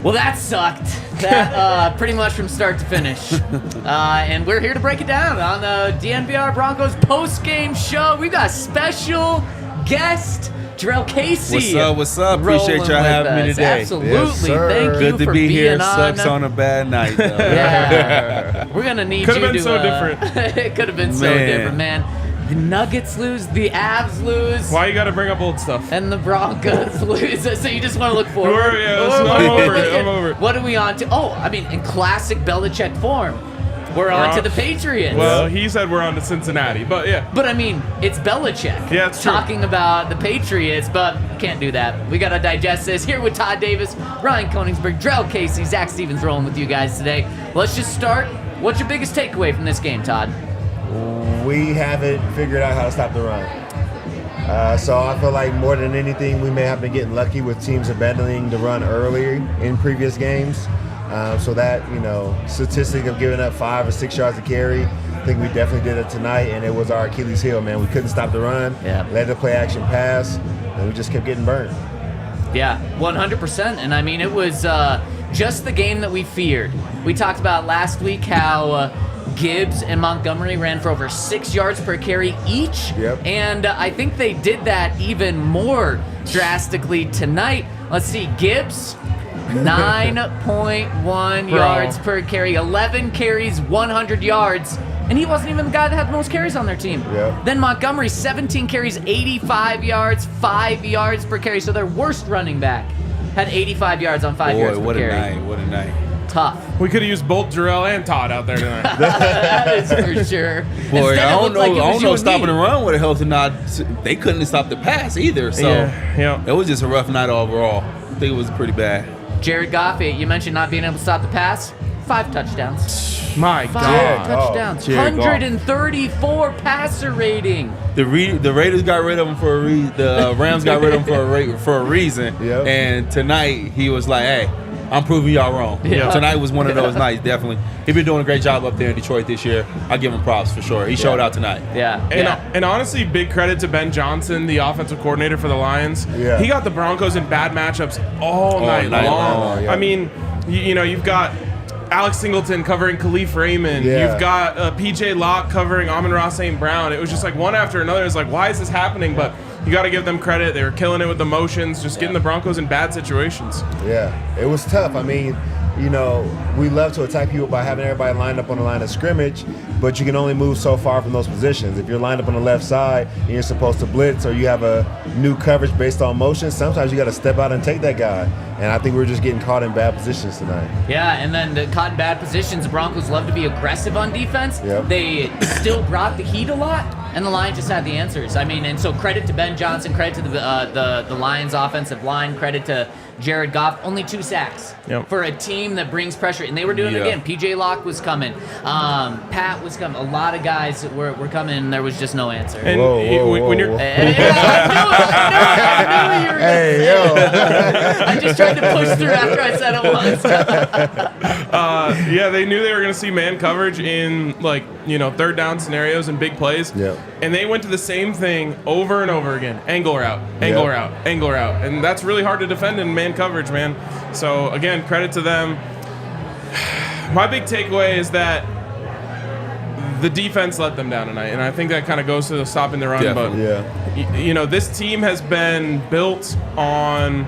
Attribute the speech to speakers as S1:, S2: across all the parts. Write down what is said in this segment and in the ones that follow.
S1: Well, that sucked. That pretty much from start to finish. And we're here to break it down on the DNVR Broncos post-game show. We've got special guest Jurrell Casey.
S2: What's up? Appreciate y'all having me today.
S1: Absolutely.
S2: Yes,
S1: Thank you
S2: Good to
S1: for
S2: be
S1: being
S2: here.
S1: on.
S2: Sucks on a bad night, though.
S1: Yeah. We're going to need you to...
S3: Could have been so different.
S1: It could have been so different, man. The Nuggets lose, the Avs lose.
S3: Why you got to bring up old stuff?
S1: And the Broncos lose. So you just want to look forward?
S3: I'm over it. I'm over it.
S1: What are we on to? Oh, I mean, in classic Belichick form, we're on to the Patriots.
S3: Well, he said we're on to Cincinnati, but yeah.
S1: But I mean, it's Belichick.
S3: Yeah, it's true.
S1: Talking about the Patriots, but can't do that. We got to digest this. Here with Todd Davis, Ryan Koenigsberg, Jurrell Casey, Zac Stevens rolling with you guys today. Let's just start. What's your biggest takeaway from this game, Todd?
S4: We haven't figured out how to stop the run. So I feel like more than anything, we may have been getting lucky with teams abandoning the run earlier in previous games. So that, statistic of giving up 5 or 6 yards to carry, I think we definitely did it tonight, and it was our Achilles heel, man. We couldn't stop the run, led the play action pass, and we just kept getting burned.
S1: Yeah, 100%. And I mean, it was just the game that we feared. We talked about last week how Gibbs and Montgomery ran for over 6 yards per carry each.
S4: Yep.
S1: And I think they did that even more drastically tonight. Let's see, Gibbs, 9.1 yards per carry, 11 carries, 100 yards. And he wasn't even the guy that had the most carries on their team.
S4: Yep.
S1: Then Montgomery, 17 carries, 85 yards, 5 yards per carry. So their worst running back had 85 yards on 5 yards per carry.
S2: What a night.
S1: Tough.
S3: We could have used both Jurrell and Todd out there tonight.
S1: That is for sure.
S2: Boy,
S1: Instead,
S2: I don't know.
S1: like it was
S2: I don't
S1: you
S2: know.
S1: and
S2: Stopping
S1: me.
S2: the run would have helped or not. They couldn't stop the pass either. So
S3: yeah.
S2: it was just a rough night overall. I think it was pretty bad.
S1: Jared Goff, you mentioned not being able to stop the pass. 5 touchdowns.
S3: My
S1: 5
S3: God.
S1: touchdowns.
S2: Jared Goff.
S1: 134 passer rating.
S2: The Raiders got rid of him for a reason. The Rams got rid of him for a reason.
S4: Yep.
S2: And tonight he was like, "Hey, I'm proving y'all wrong."
S1: Yeah.
S2: Tonight was one of those nights. Definitely, he's been doing a great job up there in Detroit this year. I give him props for sure. He showed out tonight.
S1: Yeah.
S3: And honestly, big credit to Ben Johnson, the offensive coordinator for the Lions.
S4: Yeah.
S3: He got the Broncos in bad matchups all night long.
S4: Yeah.
S3: I mean, you've got Alex Singleton covering Khalif Raymond.
S4: Yeah.
S3: You've got P.J. Locke covering Amon-Ra St. Brown. It was just like one after another. It's like, why is this happening? But you got to give them credit. They were killing it with the motions, just getting the Broncos in bad situations.
S4: Yeah, it was tough. I mean, we love to attack people by having everybody lined up on the line of scrimmage, but you can only move so far from those positions. If you're lined up on the left side and you're supposed to blitz, or you have a new coverage based on motion, sometimes you got to step out and take that guy. And I think we're just getting caught in bad positions tonight.
S1: Yeah, and then caught in bad positions. The Broncos love to be aggressive on defense.
S4: Yep.
S1: They still brought the heat a lot, and the Lions just had the answers. I mean, and so credit to Ben Johnson, credit to the Lions offensive line, credit to Jared Goff. Only 2 sacks for a team that brings pressure, and they were doing it again. P.J. Locke was coming. Pat was coming. A lot of guys were coming, and there was just no answer.
S3: And
S4: Whoa.
S3: when you're
S1: I knew you were
S4: Hey, yo.
S1: I just tried to push through after I said it once.
S3: yeah, they knew they were going to see man coverage in third down scenarios and big plays.
S4: Yep.
S3: And they went to the same thing over and over again. Angle route, angle route, angle route. And that's really hard to defend in man coverage, man. So again, credit to them. My big takeaway is that the defense let them down tonight, and I think that kind of goes to the stopping the run.
S2: Definitely.
S3: But this team has been built on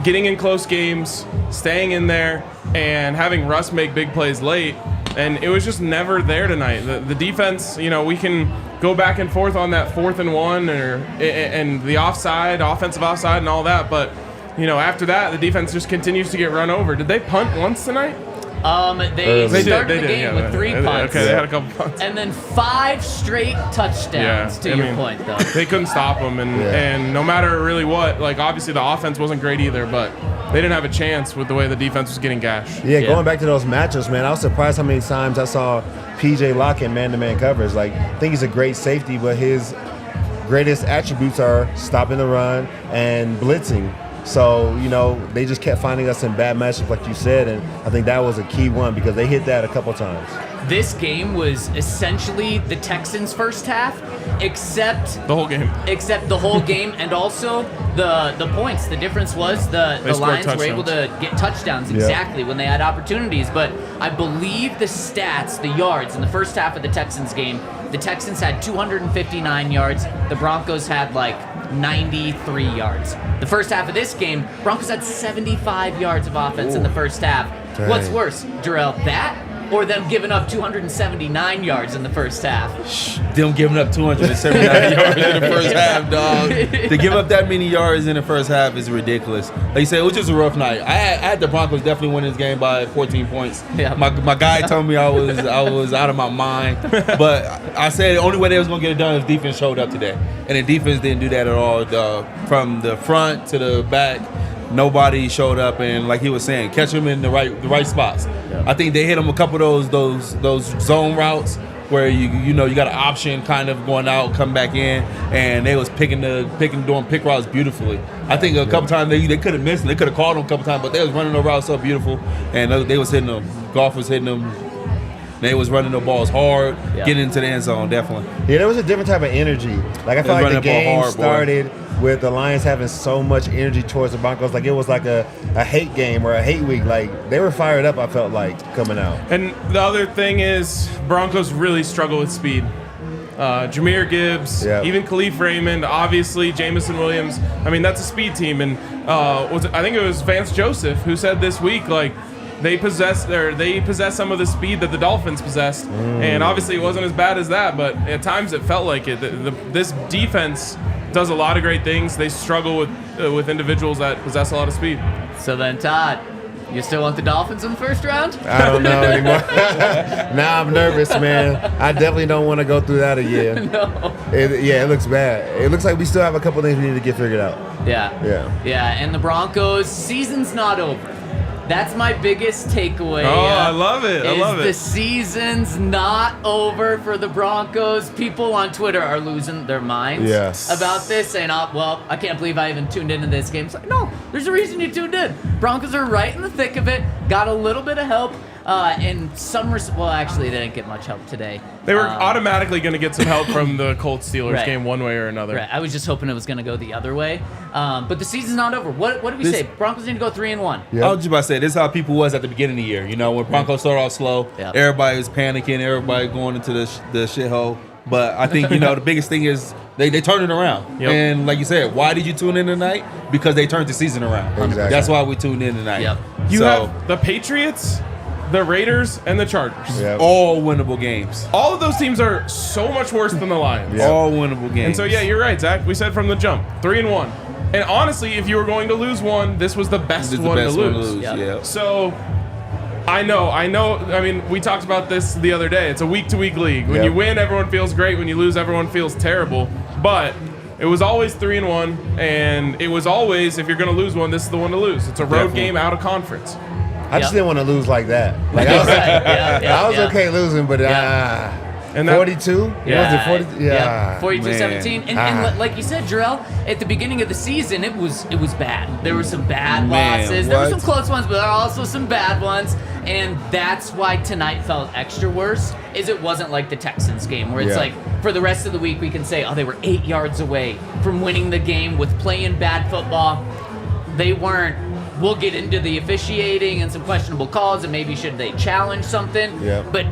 S3: getting in close games, staying in there, and having Russ make big plays late. And it was just never there tonight. The defense, we can go back and forth on that 4th and 1 and the offensive offside and all that. But, after that, the defense just continues to get run over. Did they punt once tonight?
S1: They started the game with 3 punts.
S3: Okay, they had a couple punts.
S1: And then 5 straight touchdowns, to your point, though.
S3: They couldn't stop them, and no matter really what, obviously the offense wasn't great either, but they didn't have a chance with the way the defense was getting gashed.
S4: Yeah, going back to those matchups, man, I was surprised how many times I saw P.J. Lockett man-to-man coverage. Like, I think he's a great safety, but his greatest attributes are stopping the run and blitzing. So, you know, they just kept finding us in bad matchups, like you said, and I think that was a key one because they hit that a couple times.
S1: This game was essentially the Texans' first half, except
S3: the whole game.
S1: Except the whole game, and also the points. The difference was the Lions were able to get touchdowns exactly when they had opportunities. But I believe the stats, the yards in the first half of the Texans game, the Texans had 259 yards. The Broncos had like 93 yards. The first half of this game, Broncos had 75 yards of offense in the first half. Dang. What's worse, Jurrell, that or them giving up 279 yards in the first half?
S2: Them giving up 279 yards in the first half, dog. To give up that many yards in the first half is ridiculous. Like you said, it was just a rough night. I had the Broncos definitely winning this game by 14 points. Yeah. My guy told me I was out of my mind. But I said the only way they was going to get it done is defense showed up today. And the defense didn't do that at all. From the front to the back, nobody showed up, and like he was saying, catch them in the right spots. Yeah. I think they hit them a couple of those zone routes where you got an option kind of going out, come back in, and they was doing pick routes beautifully. I think a couple times they could have missed them. They could have called them a couple times, but they was running the routes so beautiful, and they was hitting them. Goff was hitting them. They was running the balls hard, getting into the end zone, definitely.
S4: Yeah, there was a different type of energy. Like I felt like the game started with the Lions having so much energy towards the Broncos. Like it was like a hate game or a hate week. Like they were fired up, I felt like, coming out.
S3: And the other thing is Broncos really struggle with speed. Jahmyr Gibbs, even Khalif Raymond, obviously Jamison Williams. I mean, that's a speed team. And I think it was Vance Joseph who said this week, like, they possess some of the speed that the Dolphins possessed, and obviously it wasn't as bad as that, but at times it felt like it. This defense does a lot of great things. They struggle with individuals that possess a lot of speed.
S1: So then, Todd, you still want the Dolphins in the first round?
S4: I don't know anymore. Now I'm nervous, man. I definitely don't want to go through that again.
S1: No.
S4: It looks bad. It looks like we still have a couple things we need to get figured out.
S1: Yeah, and the Broncos, season's not over. That's my biggest takeaway.
S3: Oh, I love it.
S1: The season's not over for the Broncos. People on Twitter are losing their minds about this, saying, I can't believe I even tuned into this game. It's like, no, there's a reason you tuned in. Broncos are right in the thick of it. Got a little bit of help. In some actually, they didn't get much help today.
S3: They were automatically going to get some help from the Colts-Steelers game one way or another.
S1: Right. I was just hoping it was going to go the other way. But the season's not over. What do we say? Broncos need to go 3-1.
S2: Yep. I was just about to say, this is how people was at the beginning of the year. You know, when Broncos started off slow, everybody was panicking, everybody going into the shithole. But I think, the biggest thing is they turned it around. Yep. And like you said, why did you tune in tonight? Because they turned the season around.
S4: Exactly.
S2: That's why we tuned in tonight.
S1: Yep.
S3: You have the Patriots, the Raiders, and the Chargers.
S2: Yep. All winnable games.
S3: All of those teams are so much worse than the Lions.
S2: Yep. All winnable games.
S3: And so, you're right, Zach. We said from the jump, 3-1. And honestly, if you were going to lose one, this was the best one to lose.
S2: Yep.
S3: So, I know. I mean, we talked about this the other day. It's a week-to-week league. When you win, everyone feels great. When you lose, everyone feels terrible. But it was always 3-1, and it was always, if you're going to lose one, this is the one to lose. It's a road game out of conference.
S4: I just didn't want to lose like that. Like I was okay losing, but and 42? Was it 40?
S1: Yeah. 42-17. And like you said, Jurrell, at the beginning of the season, it was bad. There were some bad losses. There were some close ones, but there were also some bad ones. And that's why tonight felt extra worse, is it wasn't like the Texans game, where it's like, for the rest of the week, we can say, they were 8 yards away from winning the game with playing bad football. They weren't. We'll get into the officiating and some questionable calls, and maybe should they challenge something. But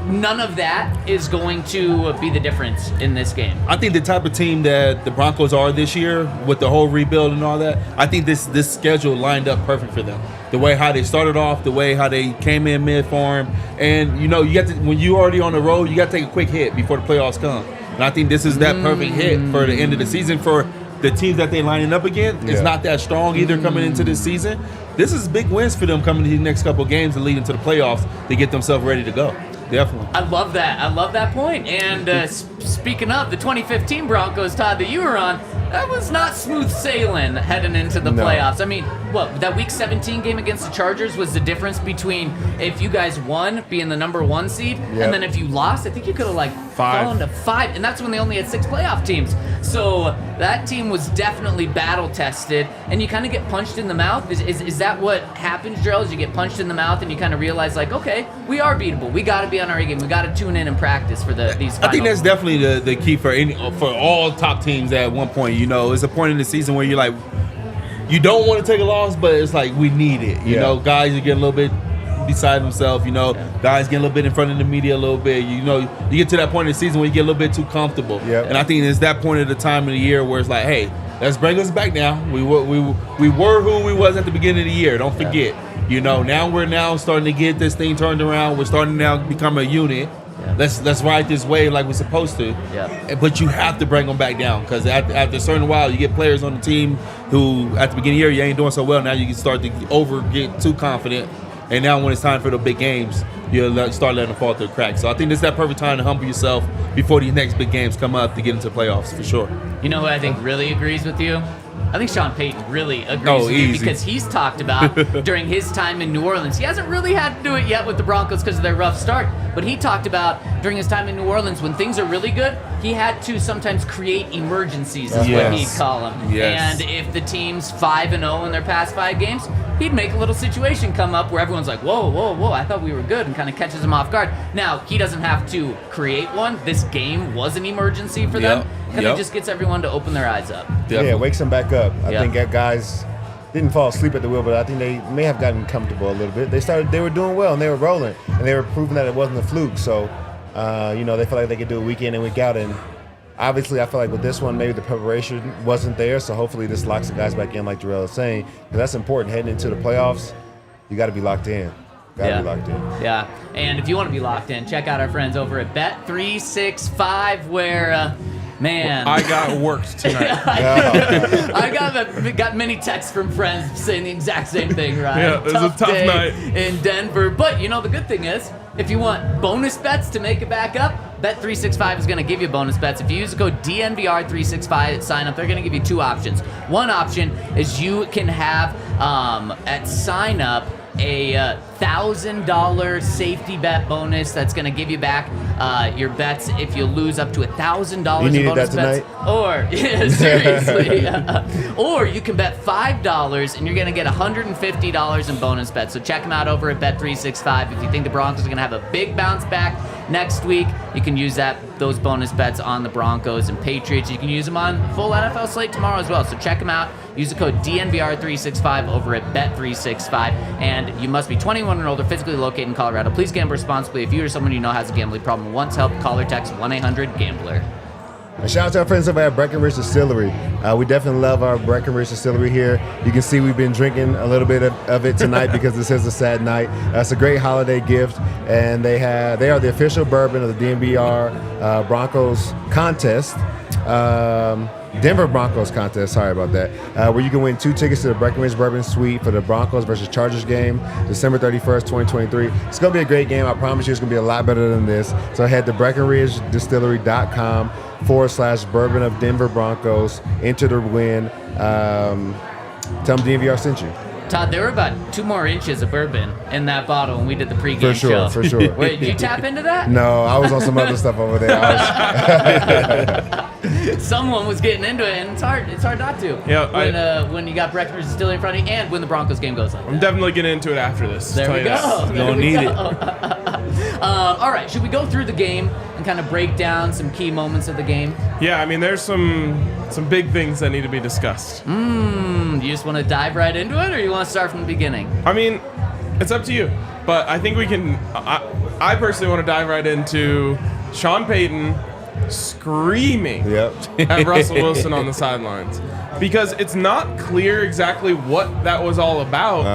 S1: none of that is going to be the difference in this game.
S2: I think the type of team that the Broncos are this year, with the whole rebuild and all that, I think this schedule lined up perfect for them. The way how they started off, the way how they came in mid-form, and you got to, when you already on the road, you got to take a quick hit before the playoffs come. And I think this is that perfect hit for the end of the season for the teams that they're lining up against. It's not that strong either coming into this season. This is big wins for them coming to the next couple of games and leading to the playoffs to get themselves ready to go. Definitely.
S1: I love that point. And speaking of the 2015 Broncos, Todd, that you were on, that was not smooth sailing heading into the playoffs. I mean, what, that Week 17 game against the Chargers was the difference between if you guys won, being the number 1 seed, and then if you lost, I think you could have, like, fallen to 5, and that's when they only had 6 playoff teams. So that team was definitely battle-tested, and you kind of get punched in the mouth. Is that what happens, Jurrell, is you get punched in the mouth, and you kind of realize, like, okay, we are beatable. We got to be on our A game. We got to tune in and practice for these finals.
S2: I think that's definitely the key for all top teams at one point. You know, it's a point in the season where you're like, you don't want to take a loss, but it's like we need it. You know, guys are getting a little bit beside themselves. You know, guys getting a little bit in front of the media a little bit. You know, you get to that point in the season where you get a little bit too comfortable. And I think it's that point of the time of the year where it's like, hey, let's bring us back now. We were who we was at the beginning of the year. Don't forget. You know, now we're starting to get this thing turned around. We're starting to now become a unit. Let's ride this wave like we're supposed to. But you have to bring them back down, because after a certain while, you get players on the team who, at the beginning of the year, you ain't doing so well. Now you can start to get too confident. And now when it's time for the big games, you start letting them fall through the cracks. So I think this is that perfect time to humble yourself before these next big games come up to get into the playoffs, for sure.
S1: You know who I think really agrees with you? I think Sean Payton really agrees with you, because he's talked about during his time in New Orleans. He hasn't really had to do it yet with the Broncos because of their rough start, but he talked about during his time in New Orleans, when things are really good, he had to sometimes create emergencies, is what he'd call them. And if the team's 5-0 in their past 5 games, he'd make a little situation come up where everyone's like, whoa, whoa, whoa, I thought we were good, and kind of catches them off guard. Now, he doesn't have to create one. This game was an emergency for them. Kind of just gets everyone to open their eyes up.
S4: Yeah, wakes them back up. I think that guys didn't fall asleep at the wheel, but I think they may have gotten comfortable a little bit. They were doing well, and they were rolling, and they were proving that it wasn't a fluke. So, you know, they felt like they could do it week in and week out. And obviously, I feel like with this one, maybe the preparation wasn't there. So hopefully this locks the guys back in, like Jurrell is saying, because that's important heading into the playoffs. You got to be locked in. Gotta be locked in.
S1: Yeah, and if you want to be locked in, check out our friends over at Bet365, where, man,
S3: I got worked tonight.
S1: I got many texts from friends saying the exact same thing, right?
S3: Yeah, it was a tough
S1: day
S3: night
S1: in Denver. But you know, the good thing is, if you want bonus bets to make it back up, Bet365 is going to give you bonus bets. If you use the code DNVR365 at sign up, they're going to give you 2 options. One option is you can have at sign up a $1,000 safety bet bonus that's going to give you back your bets if you lose up to $1,000 in bonus bets. Or seriously, or you can bet $5 and you're going to get $150 in bonus bets. So check them out over at Bet365. If you think the Broncos are going to have a big bounce back next week, you can use those bonus bets on the Broncos and Patriots. You can use them on full NFL slate tomorrow as well. So check them out. Use the code DNVR365 over at Bet365. And you must be 21 and older, physically located in Colorado. Please gamble responsibly. If you or someone you know has a gambling problem, wants help, call or text 1-800-GAMBLER.
S4: And shout out to our friends over at Breckenridge Distillery. We definitely love our Breckenridge Distillery here. You can see we've been drinking a little bit of it tonight because this is a sad night. It's a great holiday gift, and they are the official bourbon of the DNVR Broncos contest. Denver Broncos contest, sorry about that, where you can win 2 tickets to the Breckenridge Bourbon Suite for the Broncos versus Chargers game, December 31st, 2023. It's going to be a great game. I promise you it's going to be a lot better than this. So head to BreckenridgeDistillery.com/bourbon of Denver Broncos. Enter to win. Tell them DNVR sent you.
S1: Todd, there were about 2 more inches of bourbon in that bottle when we did the pregame show.
S4: For sure.
S1: Wait, did you tap into that?
S4: No, I was on some other stuff over there.
S1: Someone was getting into it, and it's hard not to.
S3: Yeah,
S1: when you got Breckenridge still in front of you, and when the Broncos game goes like that.
S3: I'm definitely getting into it after this.
S1: There we go.
S2: You don't need it.
S1: All right, should we go through the game and kind of break down some key moments of the game?
S3: Yeah, I mean, there's some big things that need to be discussed.
S1: You just want to dive right into it, or you want to start from the beginning?
S3: I mean, it's up to you. But I think we can. I personally want to dive right into Sean Payton screaming at Russell Wilson on the sidelines, because it's not clear exactly what that was all about.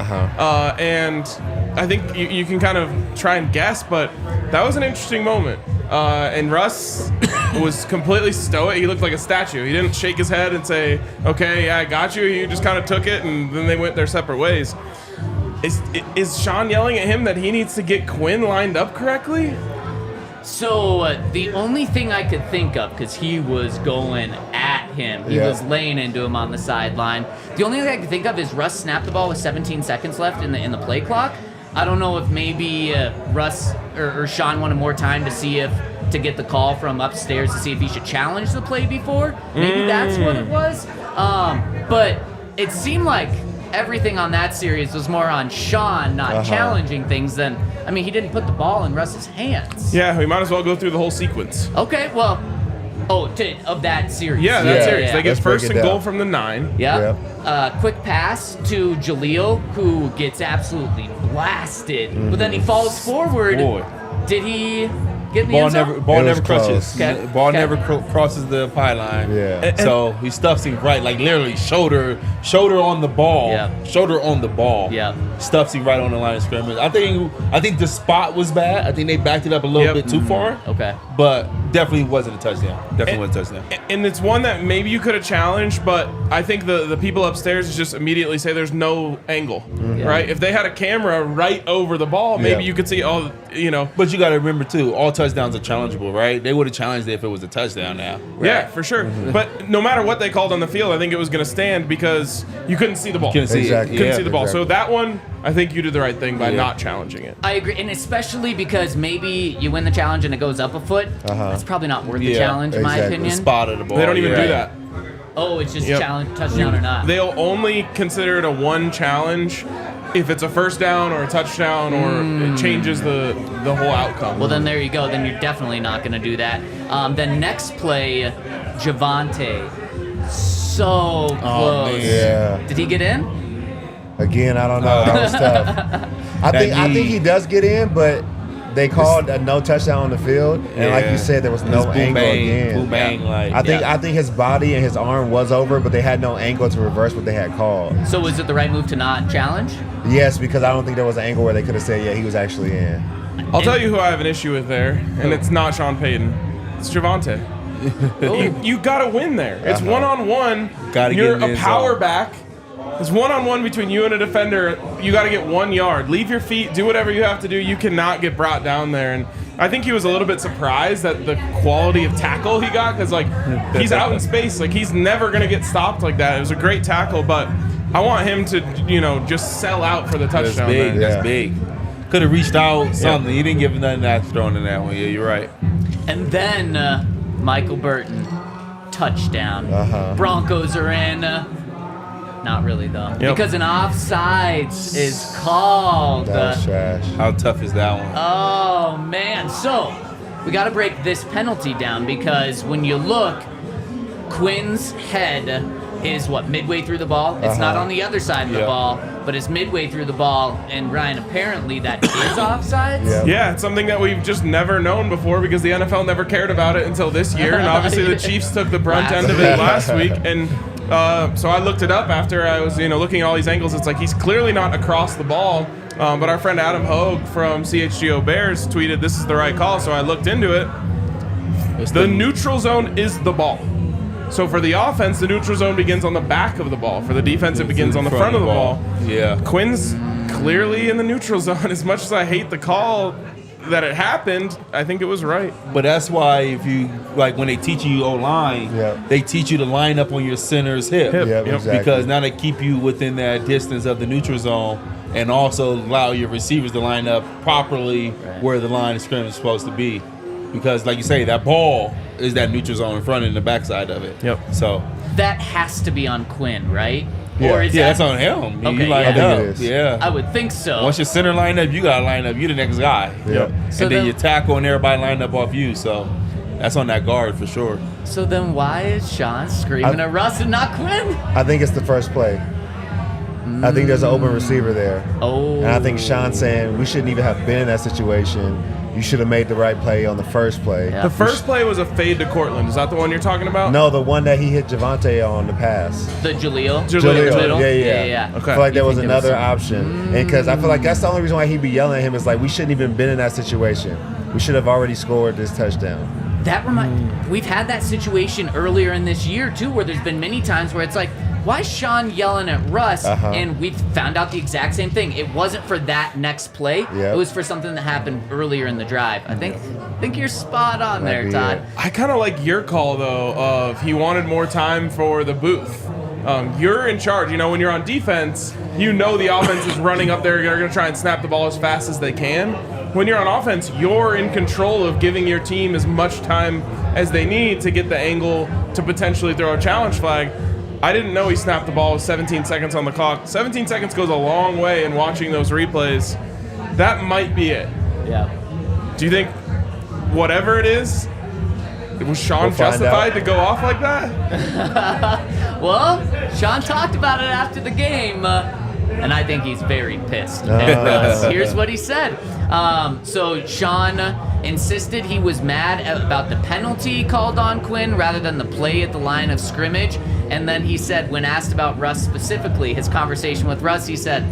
S3: And I think you can kind of try and guess, but that was an interesting moment. And Russ was completely stoic. He looked like a statue. He didn't shake his head and say, okay, yeah, I got you. He just kind of took it, and then they went their separate ways. Is Sean yelling at him that he needs to get Quinn lined up correctly?
S1: So the only thing I could think of, because he was going at him. He was laying into him on the sideline. The only thing I can think of is Russ snapped the ball with 17 seconds left in the play clock. I don't know if maybe Russ or Sean wanted more time to get the call from upstairs to see if he should challenge the play before. Maybe that's what it was. But it seemed like everything on that series was more on Sean not challenging things than, I mean, he didn't put the ball in Russ's hands.
S3: Yeah, we might as well go through the whole sequence.
S1: Okay, well, of that series.
S3: Yeah, that series.
S1: Yeah.
S3: They get
S4: Let's
S3: first
S4: break it
S3: and goal
S4: down.
S3: from the 9.
S1: Yep. Quick pass to Jaleel, who gets absolutely blasted. But then he falls forward.
S2: Boy.
S1: Did he get in the end zone?
S2: Ball
S4: It
S2: never
S4: was
S2: crushes.
S4: close.
S1: Okay.
S2: Ball
S1: Okay.
S2: never crosses the pylon.
S4: Yeah.
S2: So he stuffs him right, like literally shoulder on the ball.
S1: Yeah.
S2: Shoulder on the ball.
S1: Yeah.
S2: Stuffs him right on the line of scrimmage. I think the spot was bad. I think they backed it up a little bit too far.
S1: Okay.
S2: But definitely wasn't a touchdown. Definitely wasn't a touchdown.
S3: And it's one that maybe you could have challenged, but I think the people upstairs just immediately say there's no angle, right? If they had a camera right over the ball, maybe you could see,
S2: But you got to remember too, all touchdowns are challengeable, right? They would have challenged it if it was a touchdown now.
S3: Yeah, for sure. But no matter what they called on the field, I think it was going to stand because you couldn't see the ball.
S2: Couldn't see
S4: Exactly.
S2: it.
S3: Couldn't
S2: Yeah.
S3: see the ball. So
S4: exactly.
S3: that one, I think you did the right thing by
S2: Yeah.
S3: not challenging it.
S1: I agree, and especially because maybe you win the challenge and it goes up a foot. That's probably not worth the
S2: Yeah,
S1: challenge, in my
S4: exactly.
S1: opinion.
S2: Spot of the ball.
S3: They don't even
S2: yeah.
S3: do that.
S1: Oh, it's just
S3: Yep.
S1: challenge, touchdown or not.
S3: They'll only consider it a one challenge if it's a first down or a touchdown or it changes the whole outcome.
S1: Well, then there you go. Then you're definitely not going to do that. Then next play, Javonte. So close.
S2: man.
S4: Yeah.
S1: Did he get in?
S4: Again, I don't know. That was tough. I think he does get in, but they called a no touchdown on the field, and like
S2: Yeah.
S4: you said, there was
S2: It's
S4: no
S2: boom,
S4: angle
S2: bang,
S4: again.
S2: boom, bang, like,
S4: I think his body and his arm was over, but they had no angle to reverse what they had called.
S1: So was it the right move to not challenge?
S4: Yes, because I don't think there was an angle where they could have said, yeah, he was actually in.
S3: I'll tell you who I have an issue with there, and it's not Sean Payton. It's Javonte. You got to win there. It's one-on-one.
S2: Gotta get
S3: You're
S2: in the
S3: a
S2: end
S3: power
S2: zone.
S3: back. It's one-on-one between you and a defender. You got to get 1 yard. Leave your feet. Do whatever you have to do. You cannot get brought down there. And I think he was a little bit surprised at the quality of tackle he got because, like, he's out in space. Like, he's never going to get stopped like that. It was a great tackle, but I want him to, just sell out for the
S2: That's
S3: touchdown.
S2: big.
S3: there.
S2: That's
S4: Yeah.
S2: big. Could have reached out something. He didn't give nothing extra on in that one. Yeah, you're right.
S1: And then Michael Burton, touchdown. Broncos are in. Not really, though.
S3: Yep.
S1: Because an offsides is called.
S4: That was trash.
S2: How tough is that one?
S1: Oh, man. So, we got to break this penalty down because when you look, Quinn's head is midway through the ball? It's not on the other side of the ball, but it's midway through the ball. And Ryan, apparently that is offsides?
S4: Yeah.
S3: Yeah, it's something that we've just never known before because the NFL never cared about it until this year, and obviously the Chiefs took the brunt end of it last week. And so I looked it up after I was, looking at all these angles. It's like he's clearly not across the ball. But our friend Adam Hogue from CHGO Bears tweeted, "This is the right call." So I looked into it. The neutral zone is the ball. So for the offense, the neutral zone begins on the back of the ball. For the defense, it begins on the front of the ball.
S2: Yeah.
S3: Quinn's clearly in the neutral zone. As much as I hate the call that it happened, I think it was right.
S2: But that's why if you, when they teach you O-line, they teach you to line up on your center's hip.
S4: Yep, exactly.
S2: Because now they keep you within that distance of the neutral zone and also allow your receivers to line up properly where the line of scrimmage is supposed to be. Because, like you say, that ball is that neutral zone in front and the backside of it.
S3: Yep.
S2: So
S1: That has to be on Quinn, right?
S4: Yeah.
S1: Or is
S2: yeah,
S1: that,
S2: that's on him.
S1: Okay,
S2: You line
S1: yeah. I
S4: think
S2: up.
S4: it is.
S2: Yeah.
S1: I would think so.
S2: Once your center line up, you gotta line up. You the next guy.
S4: Yep.
S1: So
S2: and then
S1: then-
S2: your tackle and everybody line up off you. So that's on that guard for sure.
S1: So then why is Sean screaming at Russ and not Quinn?
S4: I think it's the first play. I think there's an open receiver there.
S1: Oh.
S4: And I think Sean's saying we shouldn't even have been in that situation. You should have made the right play on the first play.
S1: Yeah.
S3: The first play was a fade to Cortland. Is that the one you're talking about?
S4: No, the one that he hit Javonte on the pass.
S1: The Jaleel?
S3: Jaleel.
S1: Middle?
S4: Yeah.
S3: Okay.
S4: I feel like there
S1: You
S4: was
S1: think there was
S4: another
S1: some-
S4: option. And because I feel like that's the only reason why he'd be yelling at him is like, we shouldn't even been in that situation. We should have already scored this touchdown.
S1: We've had that situation earlier in this year too, where there's been many times where it's like why is Sean yelling at Russ? And we found out the exact same thing. It wasn't for that next play. It was for something that happened earlier in the drive. I think you're spot on there, Todd.
S3: I kind of like your call, though, of he wanted more time for the booth. You're in charge. You know, when you're on defense, you know the offense is running up there. They're going to try and snap the ball as fast as they can. When you're on offense, you're in control of giving your team as much time as they need to get the angle to potentially throw a challenge flag. I didn't know he snapped the ball with 17 seconds on the clock. 17 seconds goes a long way in watching those replays. That might be it.
S1: Yeah.
S3: Do you think whatever it is, was Sean justified to go off like that?
S1: Well, Sean talked about it after the game, and I think he's very pissed at Russ. Here's what he said. So Sean insisted he was mad about the penalty called on Quinn rather than the play at the line of scrimmage. And then he said, when asked about Russ specifically, his conversation with Russ, he said,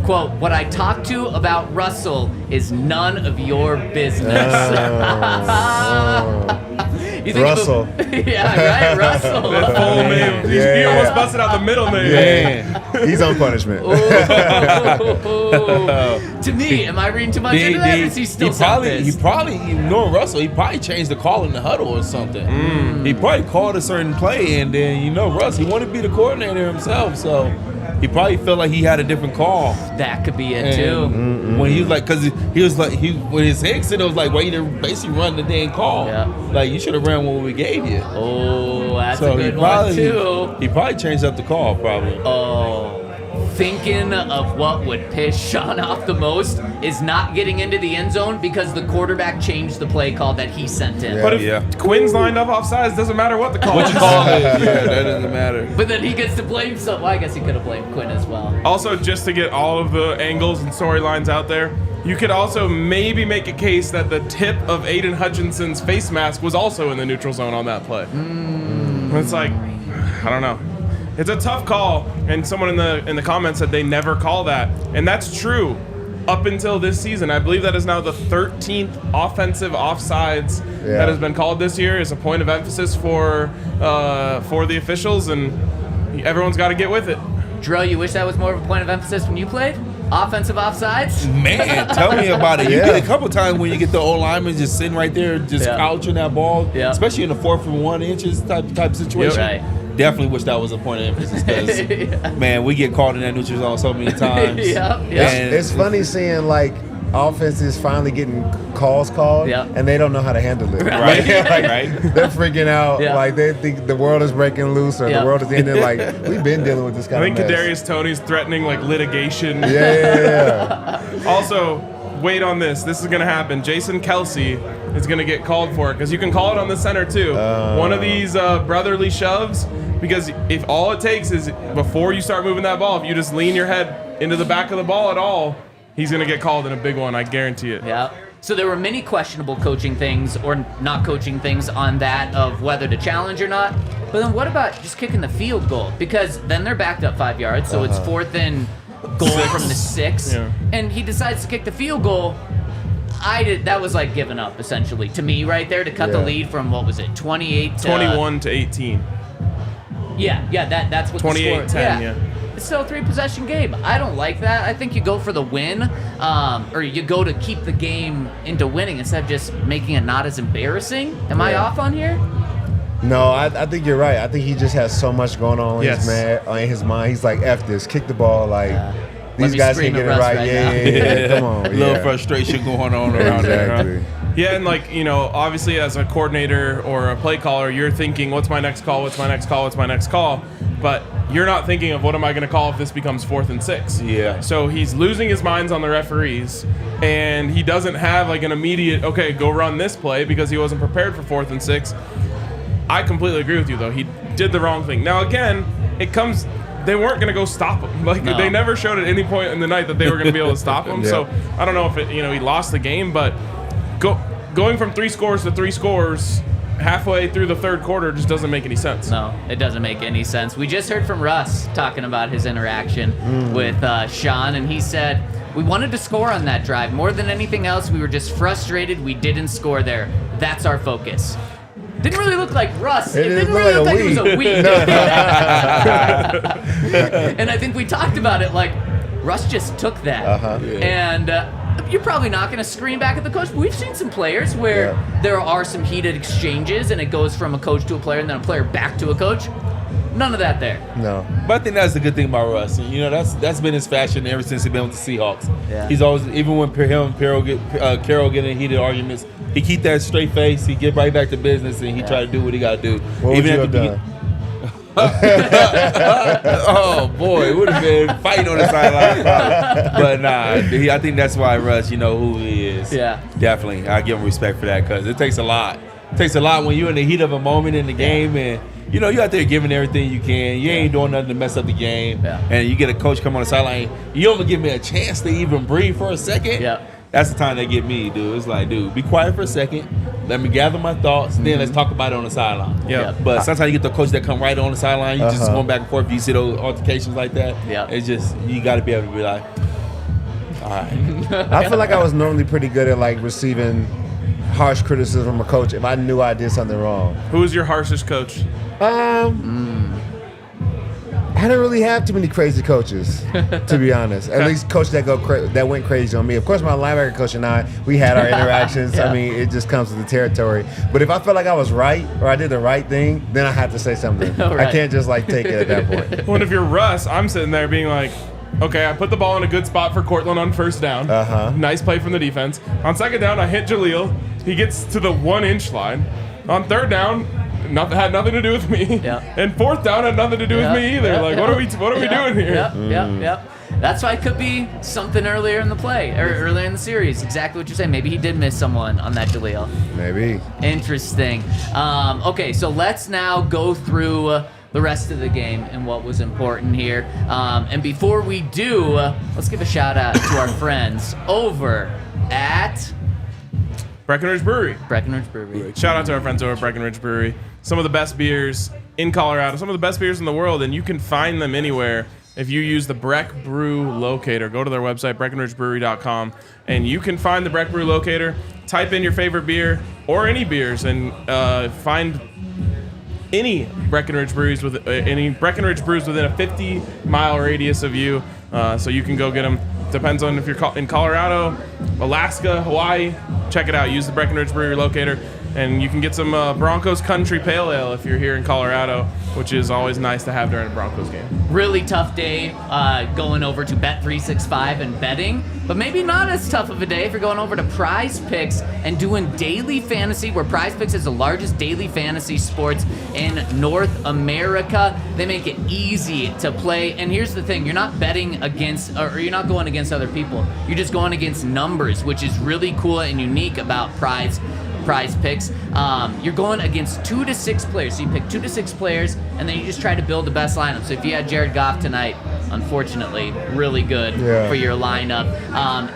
S1: quote, "What I talked to about Russell is none of your business." You think
S4: Russell.
S1: Yeah, right, Russell.
S3: That full name. He almost busted out the middle name.
S4: Yeah. He's on punishment.
S1: To me, am I reading too much into that? Or is he still
S2: he probably, knowing Russell, he probably changed the call in the huddle or something. He probably called a certain play, and then, Russ, he wanted to be the coordinator himself, so he probably felt like he had a different call.
S1: That could be it, too.
S2: When he was like, because he was like, when his head said, it was like, well, you basically run the dang call.
S1: Yeah.
S2: Like, you should have ran what we gave you.
S1: Oh, that's a good one, too.
S2: He probably changed up the call, probably.
S1: Oh. Thinking of what would piss Sean off the most is not getting into the end zone because the quarterback changed the play call that he sent in.
S3: But if Quinn's lined up offsides, doesn't matter what the call is.
S2: What you call it, that doesn't matter.
S1: But then he gets to blame well, I guess he could have blamed Quinn as well.
S3: Also, just to get all of the angles and storylines out there, you could also maybe make a case that the tip of Aiden Hutchinson's face mask was also in the neutral zone on that play. It's like, I don't know. It's a tough call, and someone in the comments said they never call that, and that's true up until this season. I believe that is now the 13th offensive offsides that has been called this year. Is a point of emphasis for the officials, and everyone's got to get with it.
S1: Jurrell, you wish that was more of a point of emphasis when you played? Offensive offsides?
S2: Man, tell me about it. You get a couple times when you get the old lineman just sitting right there, just couching that ball, especially in the 4th and 1 inches type situation.
S1: Right.
S2: Definitely wish that was a point of emphasis because, man, we get called in that neutral zone so many times.
S4: It's funny seeing, like, offenses finally getting calls called, and they don't know how to handle it.
S2: Right.
S4: They're freaking out. Like, they think the world is breaking loose or the world is ending. Like, we've been dealing with this kind of mess.
S3: I think Kadarius Toney's threatening, like, litigation. Also, wait on this. This is going to happen. Jason Kelsey is going to get called for it because you can call it on the center, too. One of these brotherly shoves, because if all it takes is before you start moving that ball, if you just lean your head into the back of the ball at all, he's going to get called in a big one. I guarantee it.
S1: Yeah. So there were many questionable coaching things or not coaching things on that of whether to challenge or not. But then what about just kicking the field goal? Because then they're backed up 5 yards, so it's 4th and goal from the 6. And he decides to kick the field goal. That was like giving up, essentially, to me right there, to cut the lead from, what was it, 21
S3: to 18.
S1: That's what
S3: 28-10,
S1: the score. It's still a 3-possession game. I don't like that. I think you go for the win, or you go to keep the game into winning instead of just making it not as embarrassing. Am I off on here?
S4: No, I think you're right. I think he just has so much going on in his mind. He's like, F this, kick the ball, like... These guys can get it right. Come on.
S2: A little frustration going on around there.
S3: Yeah, and like, obviously as a coordinator or a play caller, you're thinking, what's my next call? What's my next call? What's my next call? But you're not thinking of what am I going to call if this becomes 4th and 6.
S2: Yeah.
S3: So he's losing his minds on the referees, and he doesn't have like an immediate, okay, go run this play because he wasn't prepared for 4th and 6. I completely agree with you, though. He did the wrong thing. Now, again, they weren't going to go stop him. They never showed at any point in the night that they were going to be able to stop him. So I don't know if he lost the game, but going from 3 scores to 3 scores halfway through the 3rd quarter just doesn't make any sense.
S1: No, it doesn't make any sense. We just heard from Russ talking about his interaction with Sean, and he said, we wanted to score on that drive. More than anything else, we were just frustrated we didn't score there. That's our focus. Didn't really look like Russ.
S4: It
S1: didn't
S4: looked
S1: really look
S4: like
S1: like
S4: a
S1: it was a
S4: weed.
S1: weed. And I think we talked about it, like, Russ just took that. And you're probably not going to scream back at the coach, but we've seen some players where there are some heated exchanges and it goes from a coach to a player and then a player back to a coach. None of that there.
S4: No.
S2: But I think that's the good thing about Russ. You know, that's been his fashion ever since he's been with the Seahawks.
S1: Yeah.
S2: He's always, even when him and Carroll get in heated arguments, he keep that straight face. He get right back to business and he try to do what he got to do.
S4: What would you have done?
S2: Oh boy, it would have been fighting on the sideline. But nah, I think that's why Russ, you know who he is.
S1: Yeah.
S2: Definitely. I give him respect for that because it takes a lot. It takes a lot when you're in the heat of a moment in the game and you know, you're out there giving everything you can. You ain't doing nothing to mess up the game.
S1: Yeah.
S2: And you get a coach come on the sideline. You don't give me a chance to even breathe for a second.
S1: Yeah.
S2: That's the time they get me, dude. It's like, dude, be quiet for a second. Let me gather my thoughts. Then let's talk about it on the sideline.
S3: Yeah.
S2: But sometimes you get the coach that come right on the sideline. You just going back and forth. You see those altercations like that.
S1: Yeah.
S2: It's just, you got to be able to be like, all right.
S4: I feel like I was normally pretty good at like receiving harsh criticism from a coach if I knew I did something wrong.
S3: Who was your harshest coach?
S4: I didn't really have too many crazy coaches, to be honest. At least coaches that went crazy on me. Of course, my linebacker coach and I, we had our interactions. I mean, it just comes with the territory. But if I felt like I was right or I did the right thing, then I had to say something.
S1: Right.
S4: I can't just like take it at that point.
S3: Well, if you're Russ, I'm sitting there being like, okay, I put the ball in a good spot for Cortland on first down. Nice play from the defense. On second down, I hit Jaleel. He gets to the 1-inch line. On third down, had nothing to do with me.
S1: Yeah.
S3: And fourth down had nothing to do with me either. What are we doing here?
S1: Yep. That's why it could be something earlier in the play or earlier in the series. Exactly what you're saying. Maybe he did miss someone on that Jaleel.
S4: Maybe.
S1: Interesting. Okay, so let's now go through the rest of the game and what was important here. And before we do, let's give a shout out to our friends over at
S3: Breckenridge Brewery.
S1: Breckenridge Brewery.
S3: Shout out to our friends over at Breckenridge Brewery. Some of the best beers in Colorado, some of the best beers in the world, and you can find them anywhere if you use the Breck Brew Locator. Go to their website, breckenridgebrewery.com, and you can find the Breck Brew Locator, type in your favorite beer or any beers, and find any Breckenridge brews within a 50-mile radius of you, so you can go get them. Depends on if you're in Colorado, Alaska, Hawaii. Check it out. Use the Breckenridge Brewery Locator, and you can get some Broncos Country Pale Ale if you're here in Colorado, which is always nice to have during a Broncos game.
S1: Really tough day going over to Bet365 and betting, but maybe not as tough of a day if you're going over to Prize Picks and doing daily fantasy, where Prize Picks is the largest daily fantasy sports in North America. They make it easy to play, and here's the thing: you're not betting against, or you're not going against other people. You're just going against numbers, which is really cool and unique about Prize Picks. You're going against 2 to 6 players. So you pick 2 to 6 players, and then you just try to build the best lineup. So if you had Jared Goff tonight, unfortunately, really good for your lineup.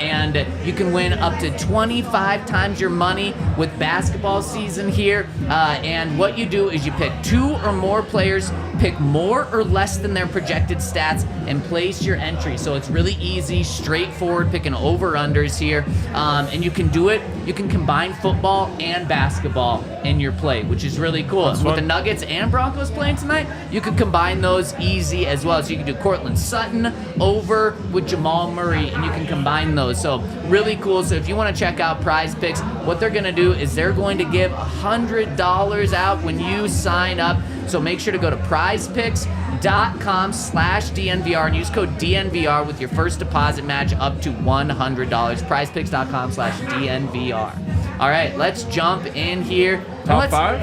S1: And you can win up to 25 times your money with basketball season here. And what you do is you pick 2 or more players, pick more or less than their projected stats, and place your entry. So it's really easy, straightforward, picking over-unders here. And you can do it. You can combine football and basketball in your play, which is really cool. With the Nuggets and Broncos playing tonight, you could combine those easy as well. So you can do Cortland Sutton over with Jamal Murray, and you can combine those. So really cool. So if you want to check out Prize Picks, what they're going to do is they're going to give $100 out when you sign up. So make sure to go to prizepicks.com/DNVR and use code DNVR with your first deposit match up to $100. Prizepicks.com/DNVR. All right, let's jump in here.
S3: Top 5?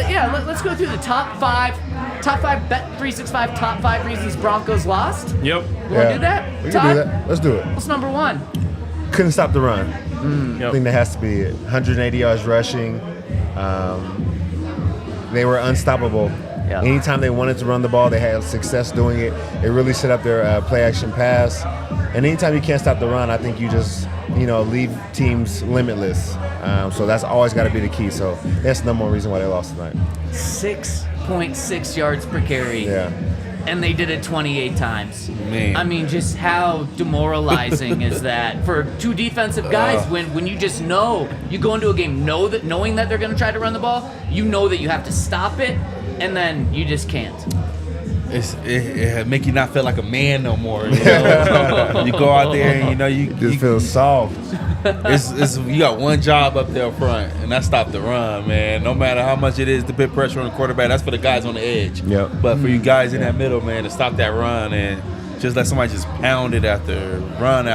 S1: Yeah, let's go through the top 5. Top 5 Bet365 top 5 reasons Broncos lost.
S3: Yep.
S1: You want to do that?
S4: We
S1: Todd?
S4: can do that. Let's do it.
S1: What's number 1?
S4: Couldn't stop the run.
S3: Yep.
S4: I think that has to be it. 180 yards rushing. They were unstoppable.
S1: Yeah.
S4: Anytime they wanted to run the ball, they had success doing it. It really set up their play-action pass. And anytime you can't stop the run, I think you just, leave teams limitless. So that's always got to be the key. So that's the number one reason why they lost tonight.
S1: 6.6 yards per carry.
S4: Yeah.
S1: and they did it 28 times.
S2: Man.
S1: I mean, just how demoralizing is that for two defensive guys when you just know you go into a game knowing that they're going to try to run the ball, you know that you have to stop it, and then you just can't.
S2: It make you not feel like a man no more. You know? You go out there and you
S4: Just feel soft.
S2: You got one job up there front, and that's stop the run, man. No matter how much it is to put pressure on the quarterback, that's for the guys on the edge.
S4: Yep.
S2: But for you guys in that middle, man, to stop that run and just let somebody just pound it after run,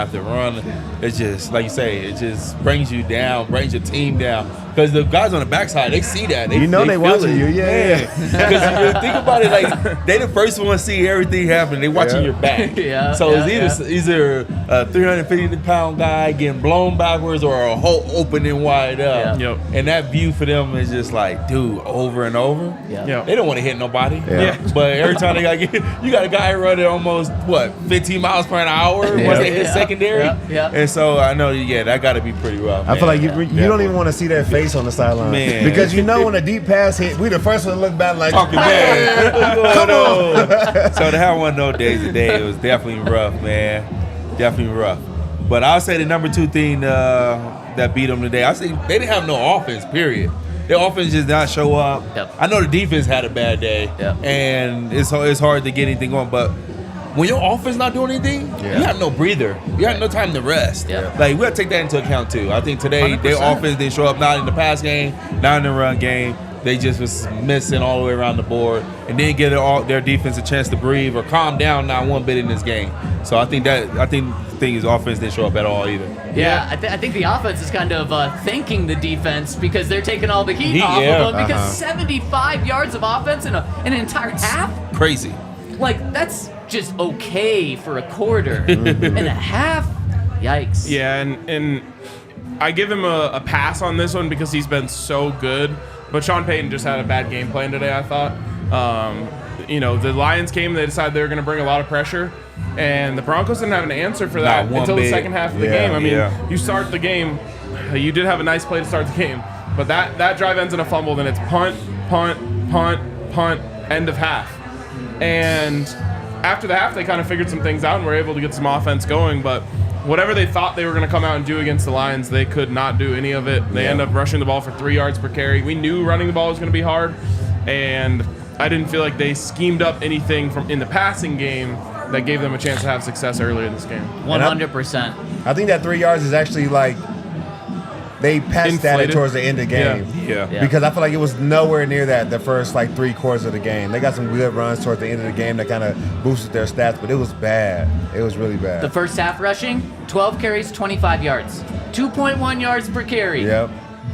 S2: it's just, like you say, it just brings you down, brings your team down. Because the guys on the backside, they see that. They feel
S4: watching
S2: it.
S4: you, yeah.
S2: Because you think about it, like, they the first one to see everything happen. They watching your back. So it's either a 350-pound guy getting blown backwards or a hole opening wide up.
S3: Yep.
S2: And that view for them is just like, dude, over and over.
S3: Yep.
S2: They don't want to hit nobody.
S3: Yeah.
S2: But every time they you got a guy running almost, 15 miles per hour once they hit secondary?
S1: Yeah.
S2: And so I know, that got to be pretty rough.
S4: I feel like you don't even want to see their face on the sideline.
S2: Man.
S4: Because when a deep pass hit, we the first one to look back like,
S2: talking bad. What's going on? So to have one of those days today, it was definitely rough, man. Definitely rough. But I'll say the number 2 thing that beat them today, I say they didn't have no offense, period. Their offense just did not show up.
S1: Yep.
S2: I know the defense had a bad day, and it's hard to get anything going, but when your offense not doing anything, you have no breather. You have no time to rest.
S1: Yeah.
S2: Like, we got to take that into account, too. I think today
S1: 100%.
S2: their offense didn't show up, not in the pass game, not in the run game. They just was missing all the way around the board and didn't give their defense a chance to breathe or calm down not one bit in this game. So I think the thing is offense didn't show up at all either.
S1: Yeah, I think the offense is kind of thanking the defense because they're taking all the heat off of them because 75 yards of offense in an entire half?
S2: Crazy.
S1: Like, that's just okay for a quarter. And a half? Yikes.
S3: Yeah, and I give him a pass on this one because he's been so good. But Sean Payton just had a bad game plan today, I thought. The Lions came, they decided they were going to bring a lot of pressure, and the Broncos didn't have an answer for that until the second half of the game. I mean, you start the game, you did have a nice play to start the game, but that drive ends in a fumble, then it's punt, end of half. And after the half, they kind of figured some things out and were able to get some offense going, but whatever they thought they were going to come out and do against the Lions, they could not do any of it. They end up rushing the ball for 3 yards per carry. We knew running the ball was going to be hard, and I didn't feel like they schemed up anything from in the passing game that gave them a chance to have success earlier in this game.
S1: 100%.
S4: I think that 3 yards is actually like they passed that towards the end of the game.
S2: Yeah.
S4: Because I feel like it was nowhere near that the first 3 quarters of the game. They got some good runs towards the end of the game that kind of boosted their stats, but it was bad. It was really bad.
S1: The first half rushing, 12 carries, 25 yards. 2.1 yards per carry.
S4: Yep.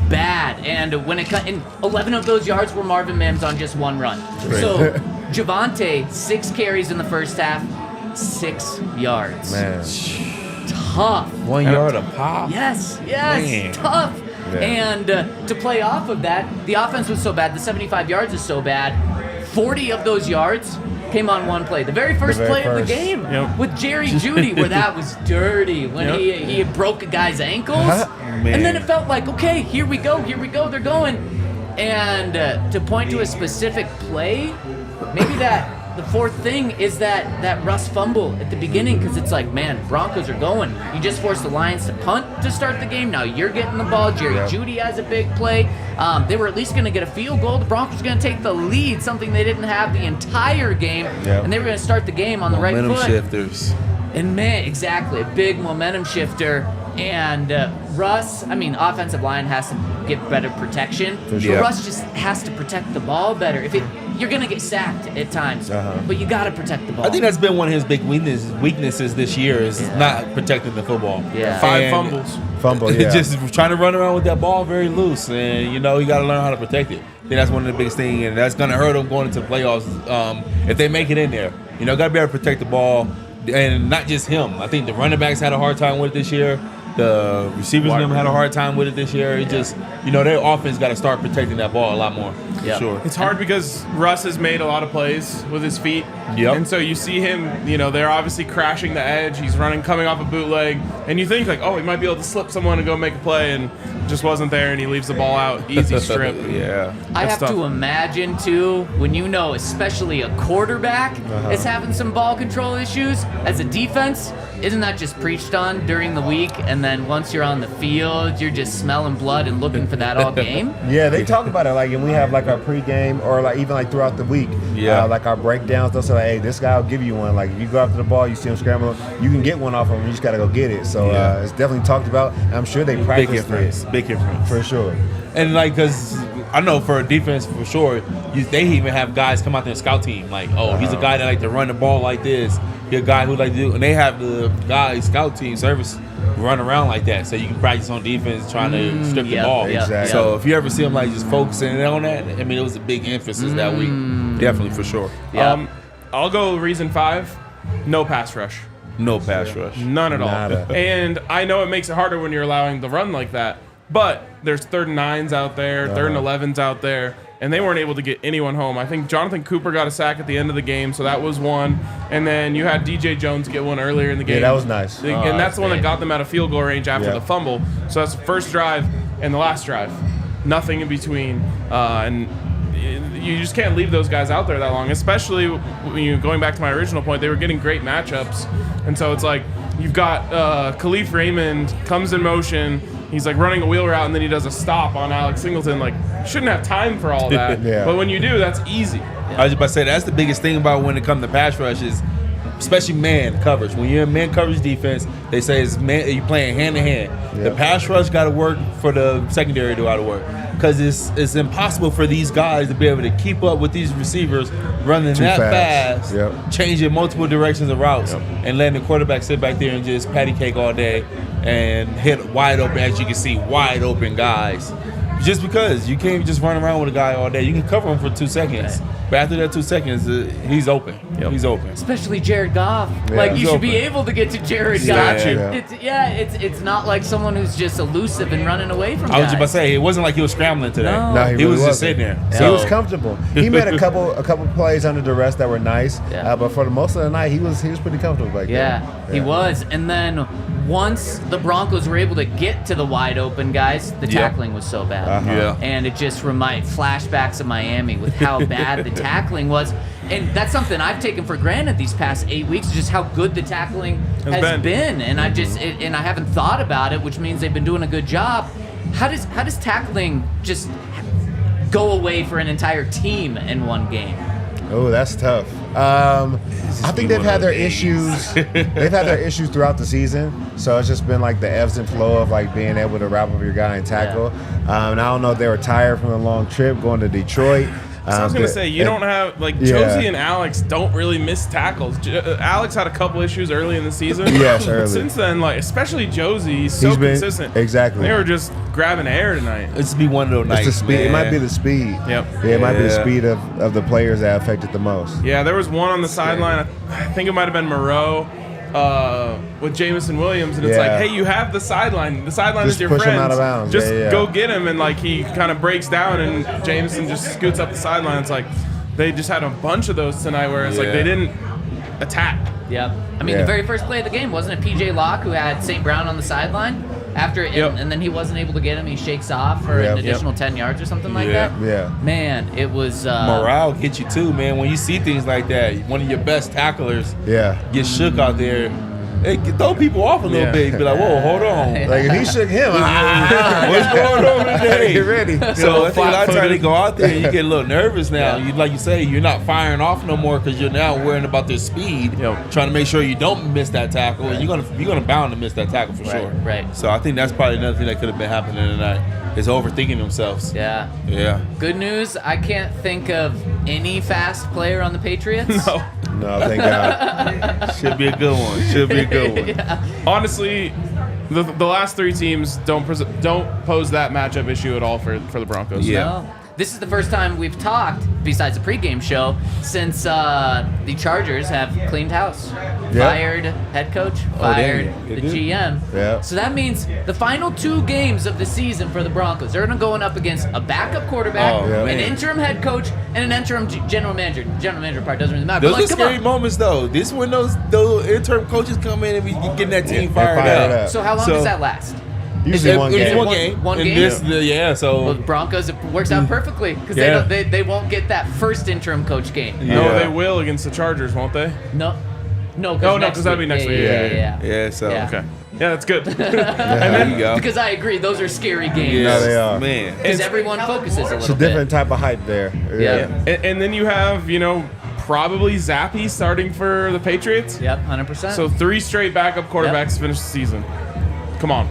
S1: Bad. And when it cut in, 11 of those yards were Marvin Mims on just one run. So Javonte, 6 carries in the first half, 6 yards.
S4: Man.
S1: Tough.
S2: 1 yard a pop.
S1: Yes,
S2: Man.
S1: tough.
S4: Yeah.
S1: And to play off of that, the offense was so bad, the 75 yards is so bad, 40 of those yards came on one play. The very first play of the game with Jerry Jeudy, where that was dirty, when he broke a guy's ankles. And then it felt like, okay, here we go, they're going. And to point to a specific play, maybe the fourth thing is that Russ fumble at the beginning, because it's like, man, Broncos are going. You just forced the Lions to punt to start the game. Now you're getting the ball. Jerry Jeudy has a big play. They were at least going to get a field goal. The Broncos were going to take the lead, something they didn't have the entire game. And they were going to start the game on the right foot.
S2: Momentum shifters.
S1: And man, exactly, a big momentum shifter. And Russ, offensive line has to get better protection. But Russ just has to protect the ball better. You're going to get sacked at times, but you got to protect the ball.
S2: I think that's been one of his big weaknesses this year is not protecting the football.
S1: Yeah.
S3: 5 fumbles.
S2: Just trying to run around with that ball very loose, and you got to learn how to protect it. I think that's one of the biggest things, and that's going to hurt them going into the playoffs if they make it in there. Got to be able to protect the ball, and not just him. I think the running backs had a hard time with it this year. The receivers had a hard time with it this year. It just, their offense got to start protecting that ball a lot more.
S1: Yep.
S2: sure.
S3: It's hard because Russ has made a lot of plays with his feet.
S2: Yep.
S3: And so you see him, they're obviously crashing the edge. He's coming off a bootleg. And you think, he might be able to slip someone and go make a play, and just wasn't there, and he leaves the ball out. Easy strip.
S2: Yeah.
S1: I have to imagine, too, when especially a quarterback is having some ball control issues, as a defense, isn't that just preached on during the week, and then once you're on the field, you're just smelling blood and looking for that all game?
S4: Yeah, they talk about it, and we have, our pregame, or, even, throughout the week, our breakdowns, they'll say, hey, this guy will give you one. If you go after the ball, you see him scrambling, you can get one off of him, you just got to go get it. So it's definitely talked about, and I'm sure they practice it.
S2: Big difference.
S4: For sure.
S2: And, because I know for a defense, for sure, they even have guys come out there and scout team. He's a guy that like to run the ball like this. He's a guy who like to do, and they have the guys scout team service run around like that, so you can practice on defense trying to strip the ball.
S4: Exactly.
S2: So if you ever see them just focusing on that, it was a big emphasis that week, definitely for sure.
S1: Yeah.
S3: I'll go reason 5. No pass rush.
S2: No pass rush.
S3: None at all.
S4: Nada.
S3: And I know it makes it harder when you're allowing the run like that, but there's 3rd and 9s out there, 3rd and 11s out there, and they weren't able to get anyone home. I think Jonathan Cooper got a sack at the end of the game, so that was one. And then you had DJ Jones get one earlier in the game.
S4: Yeah, that was nice.
S3: And that's the one that got them out of field goal range after the fumble. So that's the first drive and the last drive. Nothing in between. And you just can't leave those guys out there that long, especially when you're going back to my original point. They were getting great matchups. And so it's you've got Khalif Raymond comes in motion. He's running a wheel route, and then he does a stop on Alex Singleton. You shouldn't have time for all that. But when you do, that's easy.
S2: I was just about to say, that's the biggest thing about when it comes to pass rush is, especially man coverage. When you're in man coverage defense, they say you're playing hand to hand. The pass rush got to work for the secondary to go out of work, because it's impossible for these guys to be able to keep up with these receivers running that fast, changing multiple directions of routes, and letting the quarterback sit back there and just patty cake all day and hit wide open, as you can see, wide open guys. Just because you can't just run around with a guy all day. You can cover him for 2 seconds. But after that 2 seconds, he's open. He's open.
S1: Especially Jared Goff. You should be able to get to Jared Goff. It's not like someone who's just elusive and running away from guys.
S2: I was just about to say, it wasn't like he was scrambling today.
S1: No,
S2: he was just sitting there.
S4: He was comfortable. He made a couple plays under duress that were nice. But for the most of the night, he was pretty comfortable back there.
S1: He was. And then once the Broncos were able to get to the wide open guys, the tackling was so bad. And it just flashbacks of Miami with how bad the tackling was. And that's something I've taken for granted these past 8 weeks, just how good the tackling has been. And I haven't thought about it, which means they've been doing a good job. How does tackling just go away for an entire team in one game?
S4: Oh, that's tough. I think they've had their issues. They've had their issues throughout the season. So it's just been the ebbs and flow of being able to wrap up your guy and tackle. And I don't know if they were tired from a long trip going to Detroit.
S3: So I was going to say, you don't have, Josie and Alex don't really miss tackles. Alex had a couple issues early in the season.
S4: Yes, early.
S3: But since then, especially Josie, he's so consistent.
S4: Exactly.
S3: They were just grabbing air tonight.
S2: It's be one of those nights,
S4: the speed. It might be the speed. It might be the speed of the players that affected the most.
S3: Yeah, there was one on the sideline. I think it might have been Moreau. With Jamison Williams, and it's hey, you have the sideline. The sideline is your friend.
S4: Just push him out of bounds.
S3: Just go get him, and he kind of breaks down, and Jamison just scoots up the sideline. It's they just had a bunch of those tonight, where it's they didn't attack.
S1: I mean, the very first play of the game, wasn't it PJ Locke who had St. Brown on the sideline? And then he wasn't able to get him. He shakes off for an additional 10 yards or something like that. Man, it was...
S2: morale gets you too, man. When you see things like that, one of your best tacklers get shook out there. It throw people off a little bit. Be like, whoa, hold on.
S4: If he shook him,
S2: what's going on today?
S4: Get ready.
S2: So I think a lot of times they go out there and you get a little nervous now. Like you say, you're not firing off no more because you're now worrying about their speed, trying to make sure you don't miss that tackle. And you're gonna bound to miss that tackle for sure.
S1: Right.
S2: So I think that's probably another thing that could have been happening tonight, is overthinking themselves.
S1: Yeah. Good news, I can't think of any fast player on the Patriots.
S4: No, thank God.
S2: Should be a good one.
S3: Honestly, the last 3 teams don't pose that matchup issue at all for the Broncos.
S1: this is the first time we've talked, besides the pregame show, since the Chargers have cleaned house. Fired head coach, fired the GM.
S4: Yeah.
S1: So that means the final 2 games of the season for the Broncos, they're going to go up against a backup quarterback, an interim head coach, and an interim general manager. General manager part doesn't really matter.
S2: Those are scary moments, though. This when those interim coaches come in and we getting that team fired up.
S1: So how long does that last?
S4: Usually one game.
S1: One game.
S2: So
S1: well, the Broncos, it works out perfectly because they won't get that first interim coach game.
S3: No, they will against the Chargers, won't they?
S1: No,
S3: because that'd be next week.
S1: Yeah.
S2: So
S3: okay. Yeah, that's good.
S2: And then you go.
S1: Because I agree, those are scary games.
S4: Yeah, they are.
S2: Man.
S1: Because everyone focuses a little bit.
S4: It's a different type of hype there.
S1: Yeah.
S3: And then you have, probably Zappy starting for the Patriots.
S1: Yep, 100%.
S3: So 3 straight backup quarterbacks finish the season. Come on.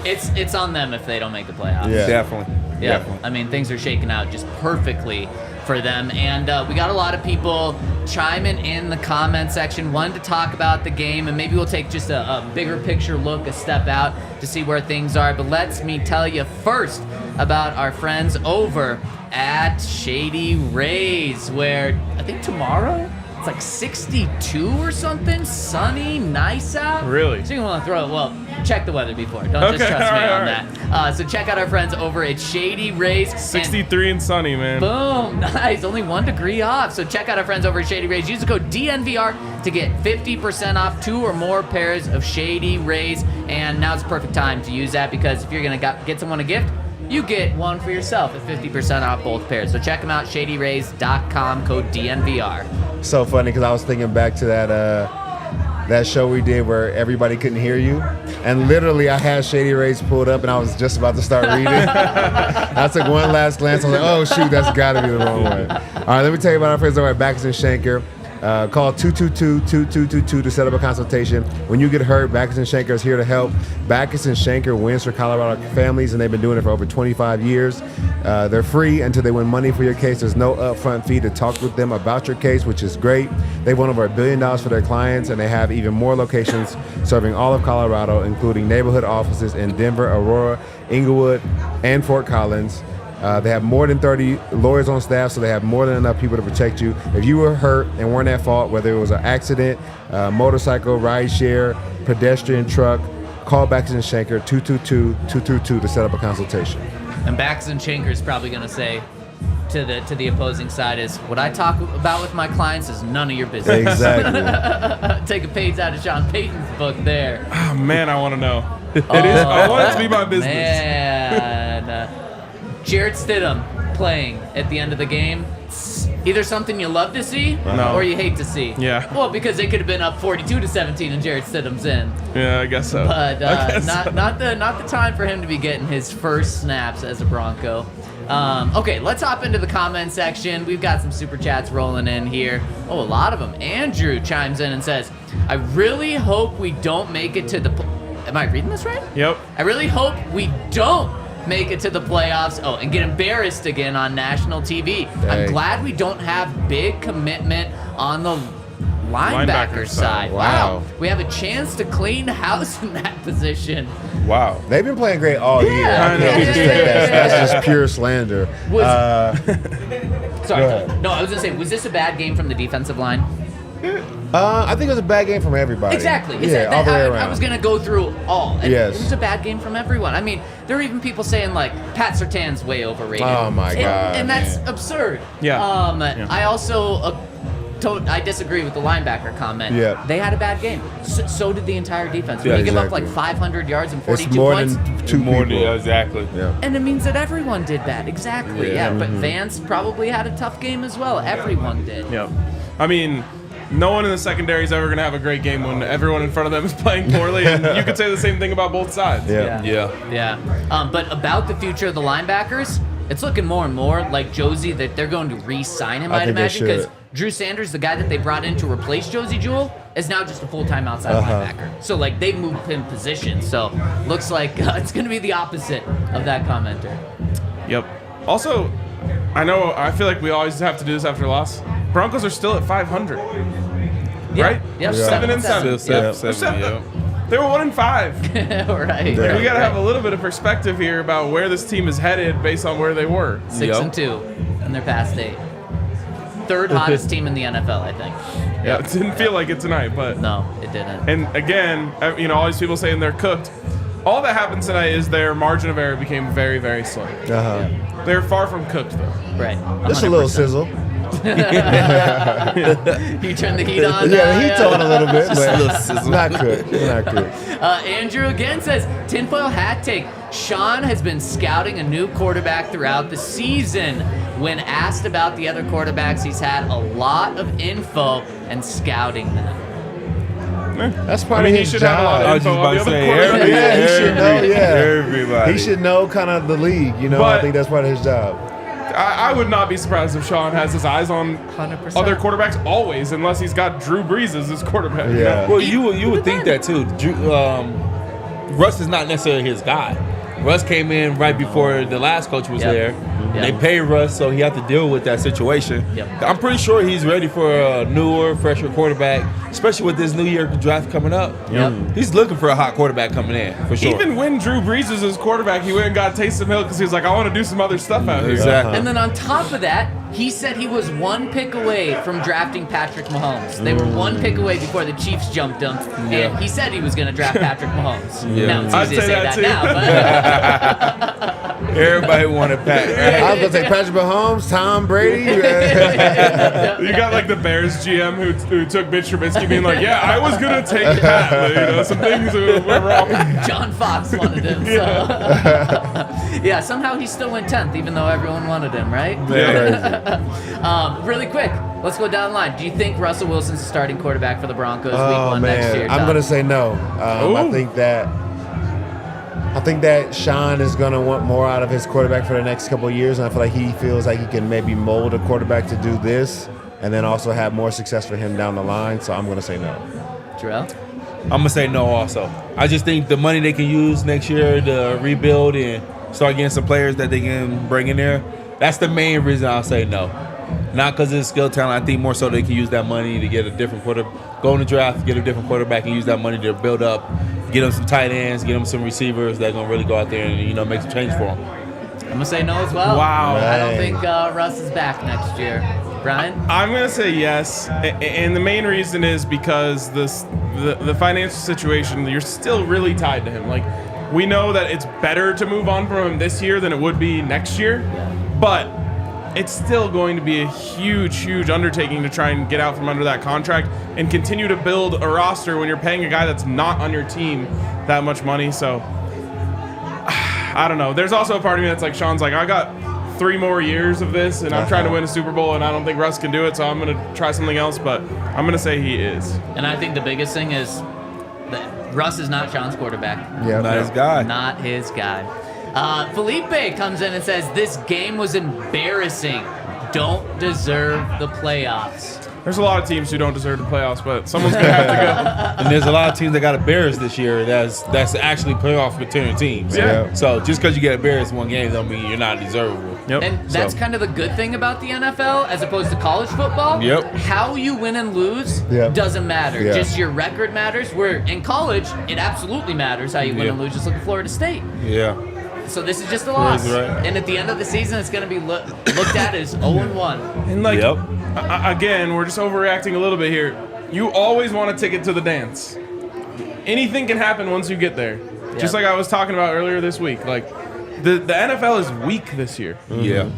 S1: It's on them if they don't make the playoffs.
S4: Yeah.
S2: Definitely.
S1: Yeah. I mean, things are shaking out just perfectly for them. And we got a lot of people chiming in the comment section, wanting to talk about the game, and maybe we'll take just a bigger picture look, a step out to see where things are. But let me tell you first about our friends over at Shady Rays, where I think tomorrow it's like 62 or something, sunny, nice out.
S3: Really?
S1: So you want to throw it, well, check the weather before. Don't just trust me on that. So check out our friends over at Shady Rays.
S3: 63 and sunny, man.
S1: Boom, nice, only 1 degree off. So check out our friends over at Shady Rays. Use the code DNVR to get 50% off 2 or more pairs of Shady Rays. And now's the perfect time to use that, because if you're going to get someone a gift, you get one for yourself at 50% off both pairs. So check them out, shadyrays.com, code DNVR.
S4: So funny because I was thinking back to that show we did where everybody couldn't hear you, and literally I had Shady Rays pulled up and I was just about to start reading. I took one last glance. I was like, oh shoot, that's got to be the wrong one. All right, let me tell you about our friends over at Backus and Shanker. Call 222-2222 to set up a consultation. When you get hurt, Backus and Shanker is here to help. Backus and Shanker wins for Colorado families, and they've been doing it for over 25 years. They're free until they win money for your case. There's no upfront fee to talk with them about your case, which is great. They've won over $1 billion for their clients, and they have even more locations serving all of Colorado, including neighborhood offices in Denver, Aurora, Inglewood, and Fort Collins. They have more than 30 lawyers on staff, so they have more than enough people to protect you. If you were hurt and weren't at fault, whether it was an accident, motorcycle, ride share, pedestrian, truck, call Backus and Shanker 222-222 to set up a consultation.
S1: And Backus and Shanker is probably going to say to the opposing side is, what I talk about with my clients is none of your business.
S4: Exactly.
S1: Take a page out of Sean Payton's book there.
S3: Oh, man, I want to know. I want it to be my business.
S1: Man. Jarrett Stidham playing at the end of the game. It's either something you love to see or you hate to see.
S3: Yeah.
S1: Well, because they could have been up 42-17 and Jarrett Stidham's in.
S3: Yeah, I guess so.
S1: But not the time for him to be getting his first snaps as a Bronco. Okay, let's hop into the comment section. We've got some super chats rolling in here. Oh, a lot of them. Andrew chimes in and says, I really hope we don't make it to the... Am I reading this right?
S3: Yep.
S1: I really hope we don't make it to the playoffs, and get embarrassed again on national TV.
S4: Dang.
S1: I'm glad we don't have big commitment on the linebacker side.
S4: Wow.
S1: We have a chance to clean house in that position.
S2: Wow.
S4: They've been playing great all year.
S1: I know.
S4: That's just pure slander.
S1: Sorry. No, I was going to say, was this a bad game from the defensive line?
S4: I think it was a bad game from everybody.
S1: Exactly.
S4: Yeah, all the way around.
S1: I was going to go through all. And
S4: yes.
S1: It was a bad game from everyone. I mean, there were even people saying, like, Pat Surtain's way overrated.
S4: Oh, my God.
S1: And that's absurd.
S3: Yeah.
S1: I also... I disagree with the linebacker comment.
S4: Yeah.
S1: They had a bad game. So did the entire defense.
S4: Yeah,
S1: When you give up
S4: exactly.
S1: like 500 yards and 42
S4: It's more
S1: points.
S4: than two people.
S2: Exactly.
S4: Yeah.
S1: And it means that everyone did that. Exactly. Yeah. But Vance probably had a tough game as well. Everyone did.
S3: Yep. I mean, no one in the secondary is ever going to have a great game when everyone in front of them is playing poorly. And you could say the same thing about both sides.
S1: Yeah. But about the future of the linebackers, it's looking more and more like Josie that they're going to re-sign him, I'd imagine, because Drew Sanders, the guy that they brought in to replace Josie Jewell, is now just a full-time outside linebacker. So, like, they moved him position. So, looks like it's going to be the opposite of that commenter.
S3: Yep. Also, I feel like we always have to do this after a loss. Broncos are still at 500. Right?
S1: Yep.
S3: 7-7.
S2: Still 7.
S3: They're They were 1-5.
S1: Right.
S3: We got to have a little bit of perspective here about where this team is headed based on where they were.
S1: 6-2 in their past 8. Third hottest team in the NFL, I think.
S3: Yeah, it didn't feel like it tonight, but
S1: no, it didn't.
S3: And again, all these people saying they're cooked. All that happens tonight is their margin of error became very, very slim. They're far from cooked, though.
S1: Right. 100%.
S4: Just a little sizzle.
S1: You turn the heat on.
S4: Yeah, the heat's on a little bit, but
S2: a little sizzle.
S4: not good. Not good.
S1: Andrew again says, tinfoil hat take. Sean has been scouting a new quarterback throughout the season. When asked about the other quarterbacks, he's had a lot of info and scouting them.
S4: That's part of his
S3: he should
S4: job.
S3: have a lot of
S2: I was
S3: info
S2: just about
S3: on
S2: to
S3: the other
S2: say,
S3: quarterbacks.
S4: Yeah, he should know. Yeah,
S2: everybody.
S4: He should know kind of the league. I
S3: But-
S4: think that's part of his job.
S3: I would not be surprised if Sean has his eyes on
S1: 100%.
S3: other quarterbacks always, unless he's got Drew Brees as his quarterback.
S4: Yeah.
S2: Well, you would think that too. Russ is not necessarily his guy. Russ came in right before the last coach was there. They paid Russ, so he had to deal with that situation. I'm pretty sure he's ready for a newer, fresher quarterback, especially with this new year draft coming up. He's looking for a hot quarterback coming in, for sure.
S3: Even when Drew Brees was his quarterback, he went and got Taysom Hill because he was like, I want to do some other stuff out here.
S2: Exactly.
S1: And then on top of that, he said he was 1 pick away from drafting Patrick Mahomes. They were 1 pick away before the Chiefs jumped him, and he said he was going to draft Patrick Mahomes. Now it's
S3: I'd
S1: easy to
S3: say
S1: say
S3: that
S1: that now, but
S2: Everybody wanted Pat, right?
S4: I was gonna say Patrick Mahomes, Tom Brady.
S3: You got like the Bears GM who took Mitch Trubisky being like, yeah, I was going to take Pat, but some things went wrong.
S1: John Fox wanted him. So. Yeah, somehow he still went 10th, even though everyone wanted him, right? Really quick, let's go down the line. Do you think Russell Wilson's the starting quarterback for the Broncos week 1 next year?
S4: I'm gonna say no. I think that Sean is going to want more out of his quarterback for the next couple of years, and I feel like he feels like he can maybe mold a quarterback to do this and then also have more success for him down the line, so I'm going to say no.
S1: Jurrell?
S2: I'm going to say no also. I just think the money they can use next year to rebuild and start getting some players that they can bring in there, that's the main reason I'll say no. Not because of skill talent. I think more so they can use that money to get a different quarterback, go in the draft, get a different quarterback, and use that money to build up, get them some tight ends, get them some receivers that are going to really go out there and make some change for them.
S1: I'm going to say no as well.
S3: Wow.
S1: I don't think Russ is back next year. Brian?
S3: I'm going to say yes, and the main reason is because the financial situation, you're still really tied to him. Like, we know that it's better to move on from him this year than it would be next year, but it's still going to be a huge, huge undertaking to try and get out from under that contract and continue to build a roster when you're paying a guy that's not on your team that much money. So, I don't know. There's also a part of me that's like, Sean's like, I got 3 more years of this, and I'm trying to win a Super Bowl, and I don't think Russ can do it, so I'm going to try something else, but I'm going to say he is.
S1: And I think the biggest thing is that Russ is not Sean's quarterback.
S4: Yeah,
S2: Not his guy.
S1: Not his guy. Felipe comes in and says, this game was embarrassing. Don't deserve the playoffs.
S3: There's a lot of teams who don't deserve the playoffs, but someone's going to have to go.
S2: And there's a lot of teams that got embarrassed this year that's actually playoff contending teams.
S3: Yeah.
S2: So just because you get embarrassed one game don't mean you're not deservable.
S3: Yep.
S1: And that's kind of the good thing about the NFL as opposed to college football.
S2: Yep.
S1: How you win and lose doesn't matter.
S4: Yeah.
S1: Just your record matters. Where in college, it absolutely matters how you win and lose. Just look at Florida State.
S2: Yeah.
S1: So this is just a loss.
S2: Right.
S1: And at the end of the season, it's going to be looked at as 0-1.
S3: And like, again, we're just overreacting a little bit here. You always want a ticket to the dance. Anything can happen once you get there.
S1: Yep.
S3: Just like I was talking about earlier this week. Like, the NFL is weak this year.
S2: Yeah.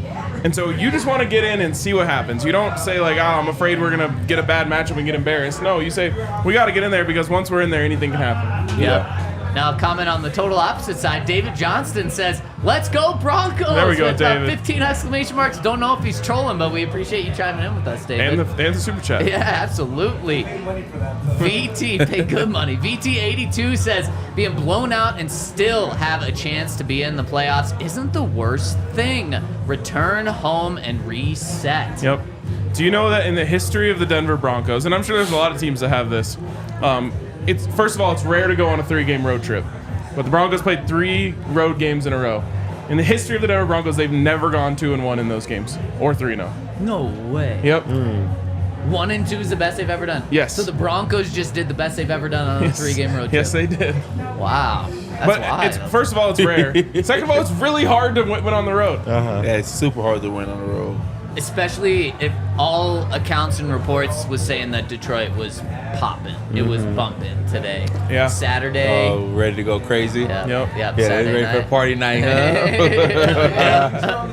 S3: And so you just want to get in and see what happens. You don't say like, oh, I'm afraid we're going to get a bad matchup and get embarrassed. No, you say, we got to get in there because once we're in there, anything can happen.
S1: Yeah. Now, comment on the total opposite side. David Johnston says, let's go Broncos.
S3: There we go,
S1: with,
S3: David.
S1: 15 exclamation marks. Don't know if he's trolling, but we appreciate you chiming in with us, David.
S3: And the super chat.
S1: Yeah, absolutely. VT, pay good money. VT82 says, being blown out and still have a chance to be in the playoffs isn't the worst thing. Return home and reset.
S3: Yep. Do you know that in the history of the Denver Broncos, and I'm sure there's a lot of teams that have this, it's first of all, it's rare to go on a 3-game road trip. But the Broncos played 3 road games in a row. In the history of the Denver Broncos, they've never gone 2-1 in those games. Or 3-0.
S1: No way.
S3: Yep.
S1: 1-2 is the best they've ever done.
S3: Yes.
S1: So the Broncos just did the best they've ever done on a 3-game road trip.
S3: Yes, they did.
S1: Wow. That's
S3: But
S1: wild.
S3: first of all, it's rare. Second of all, it's really hard to win on the road.
S2: Yeah, it's super hard to win on the road.
S1: Especially if all accounts and reports was saying that Detroit was popping. It was bumping today.
S3: Yeah.
S1: Saturday.
S2: Oh, ready to go crazy?
S1: Yep.
S3: Yep.
S1: Yep.
S2: Yeah,
S1: Saturday
S2: they ready
S1: night.
S2: for party night, huh?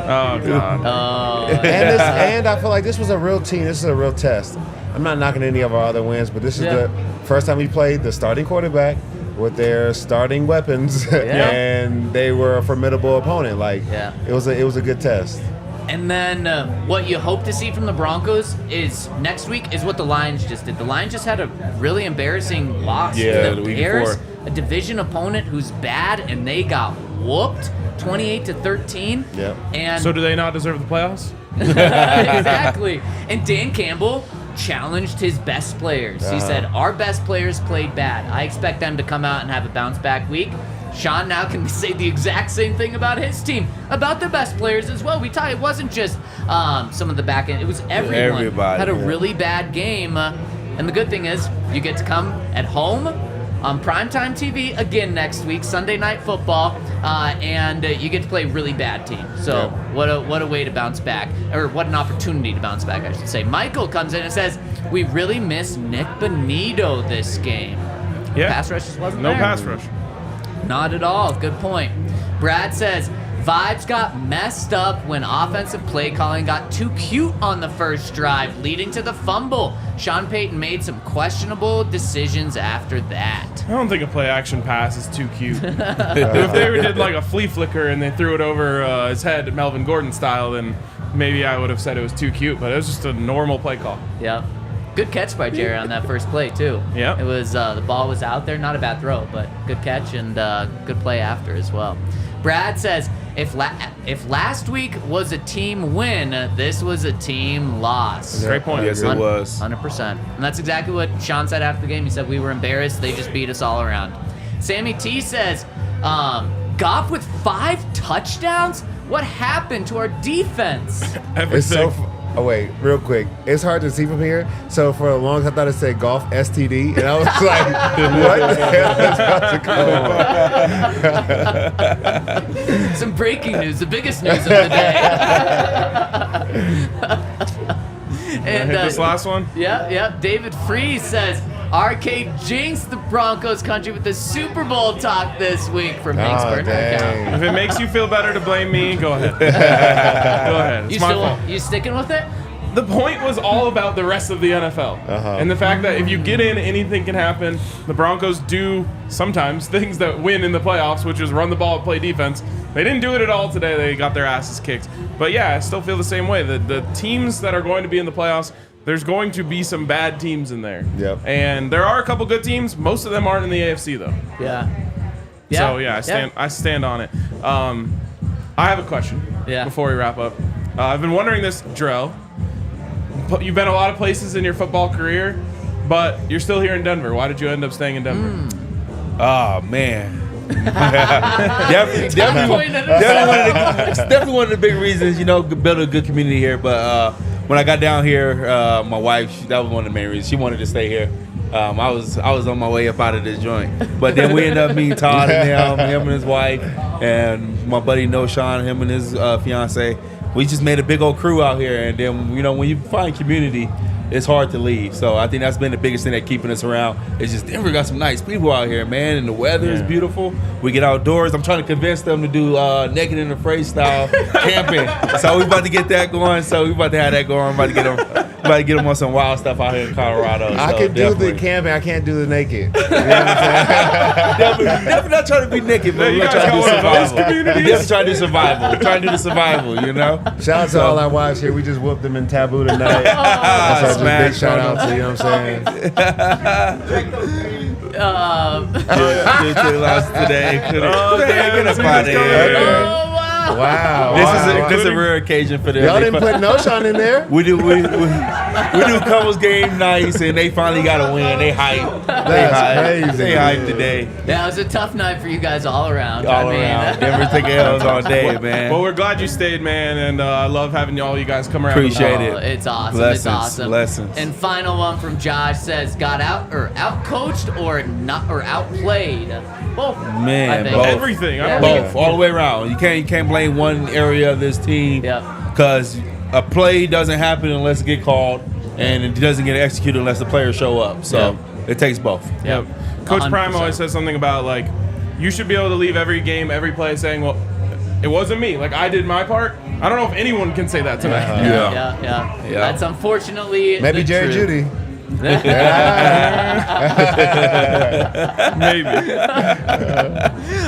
S3: Oh, God.
S4: And I feel like this was a real team. This is a real test. I'm not knocking any of our other wins, but this is the first time we played the starting quarterback with their starting weapons, and they were a formidable opponent. Like, it was a good test.
S1: And then what you hope to see from the Broncos is next week is what the Lions just did. The Lions just had a really embarrassing loss.
S2: Yeah,
S1: the
S2: the week
S1: Bears,
S2: before.
S1: a division opponent who's bad, and they got whooped 28-13.
S4: Yep.
S1: And
S3: So do they not deserve the playoffs?
S1: exactly. And Dan Campbell challenged his best players. He said, our best players played bad. I expect them to come out and have a bounce back week. Sean now can say the exact same thing about his team, about the best players as well. It wasn't just some of the back end. It was everyone
S2: Everybody,
S1: had a really bad game. And the good thing is you get to come at home on primetime TV again next week, Sunday Night Football, and you get to play a really bad team. So what a way to bounce back, or what an opportunity to bounce back, I should say. Michael comes in and says, we really miss Nick Bonito this game.
S3: Yeah.
S1: Pass rush just wasn't
S3: No
S1: there.
S3: pass rush.
S1: Not at all. Good point. Brad says, vibes got messed up when offensive play calling got too cute on the first drive, leading to the fumble. Sean Payton made some questionable decisions after that.
S3: I don't think a play action pass is too cute. If they did like a flea flicker and they threw it over his head, Melvin Gordon style, then maybe I would have said it was too cute, but it was just a normal play call.
S1: Yep. Good catch by Jerry on that first play, too.
S3: Yep.
S1: It was, the ball was out there. Not a bad throw, but good catch and good play after as well. Brad says, if last week was a team win, this was a team loss.
S3: Great point.
S2: Yes, it was.
S1: 100%. And that's exactly what Sean said after the game. He said, we were embarrassed. They just beat us all around. Sammy T says, Goff with 5 touchdowns? What happened to our defense?
S4: It's so. Oh wait, real quick. It's hard to see from here. So for a long time, I thought it said golf STD, and I was like, "What the hell is about to come?"
S1: Some breaking news, the biggest news of the day. And
S3: Hit this last one?
S1: Yep. David Freeze says, Arcade jinxed the Broncos country with the Super Bowl talk this week from Hank's Burner account.
S3: If it makes you feel better to blame me, go ahead. Go ahead. It's my fault.
S1: You sticking with it?
S3: The point was all about the rest of the NFL. And the fact that if you get in, anything can happen. The Broncos do sometimes things that win in the playoffs, which is run the ball and play defense. They didn't do it at all today. They got their asses kicked. But yeah, I still feel the same way. The teams that are going to be in the playoffs, there's going to be some bad teams in there.
S4: Yep.
S3: And there are a couple good teams. Most of them aren't in the AFC, though.
S1: Yeah.
S3: So, yeah, I stand on it. I have a question before we wrap up. I've been wondering this, Jurrell. You've been a lot of places in your football career, but you're still here in Denver. Why did you end up staying in Denver?
S2: Oh, man. definitely one of the big reasons, build a good community here. But when I got down here, my wife, that was one of the main reasons. She wanted to stay here. I was on my way up out of this joint. But then we ended up meeting Todd and him and his wife, and my buddy No Sean, him and his fiance. We just made a big old crew out here, and then when you find community, it's hard to leave. So I think that's been the biggest thing that keeping us around. It's just Denver got some nice people out here, man, and the weather is beautiful. We get outdoors. I'm trying to convince them to do naked in the phrase style camping. So we about to get that going. So we about to have that going. I'm about to get them on some wild stuff out here in Colorado.
S4: I can do the camping. I can't do the naked. You know what
S2: definitely not trying to be naked, but we're trying to do survival. Definitely trying to do survival. Trying to do the survival,
S4: Shout out to all our wives here. We just whooped them in Taboo tonight. That's our big shout out to, you know what I'm saying?
S2: Lost today.
S3: Oh, damn,
S2: Get up out of here.
S1: Oh, wow.
S4: Wow.
S2: This is a rare occasion for them.
S4: Y'all didn't put Noshan in there.
S2: We do couples game nights, and they finally got a win. They hype. They hype today.
S1: Yeah, it was a tough night for you guys all around.
S2: All around. Denver took L's all day, man.
S3: Well, we're glad you stayed, man, and I love having all you guys come around.
S2: Appreciate it.
S1: It's awesome.
S2: Blessings,
S1: it's awesome.
S2: blessings.
S1: And final one from Josh says, got out-coached or outplayed? Both.
S2: Man,
S1: I think.
S2: both.
S3: Everything.
S1: Yeah.
S2: Both, all the way around. You can't blame one area of this team because a play doesn't happen unless it get called, and it doesn't get executed unless the players show up. So it takes both.
S3: Yep. Coach
S1: 100%.
S3: Prime always says something about like you should be able to leave every game, every play saying, well, it wasn't me. Like I did my part. I don't know if anyone can say that tonight.
S1: Yeah. That's unfortunately
S4: Maybe
S1: the
S4: Jerry
S1: truth.
S4: Judy.
S3: Maybe.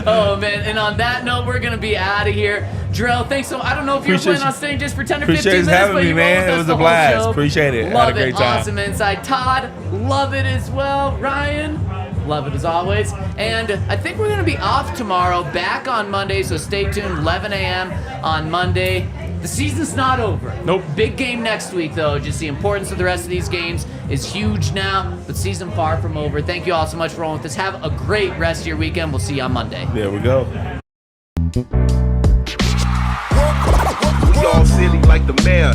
S1: Oh man! And on that note, we're gonna be out of here. Jurrell, thanks so. I don't know if you're planning on staying just for 10 or 15
S2: Appreciate
S1: minutes,
S2: having
S1: but
S2: me,
S1: you
S2: man.
S1: were with
S2: It
S1: us
S2: was
S1: the
S2: a
S1: whole
S2: blast.
S1: show.
S2: Appreciate it.
S1: Love
S2: Had a great
S1: it.
S2: time.
S1: Awesome insight. Todd, love it as well. Ryan, love it as always. And I think we're gonna be off tomorrow. Back on Monday, so stay tuned. 11 a.m. on Monday. The season's not over.
S3: Nope.
S1: Big game next week, though. Just the importance of the rest of these games is huge now, but season far from over. Thank you all so much for rolling with us. Have a great rest of your weekend. We'll see you on Monday.
S2: There we go.
S5: We all silly like the mayor.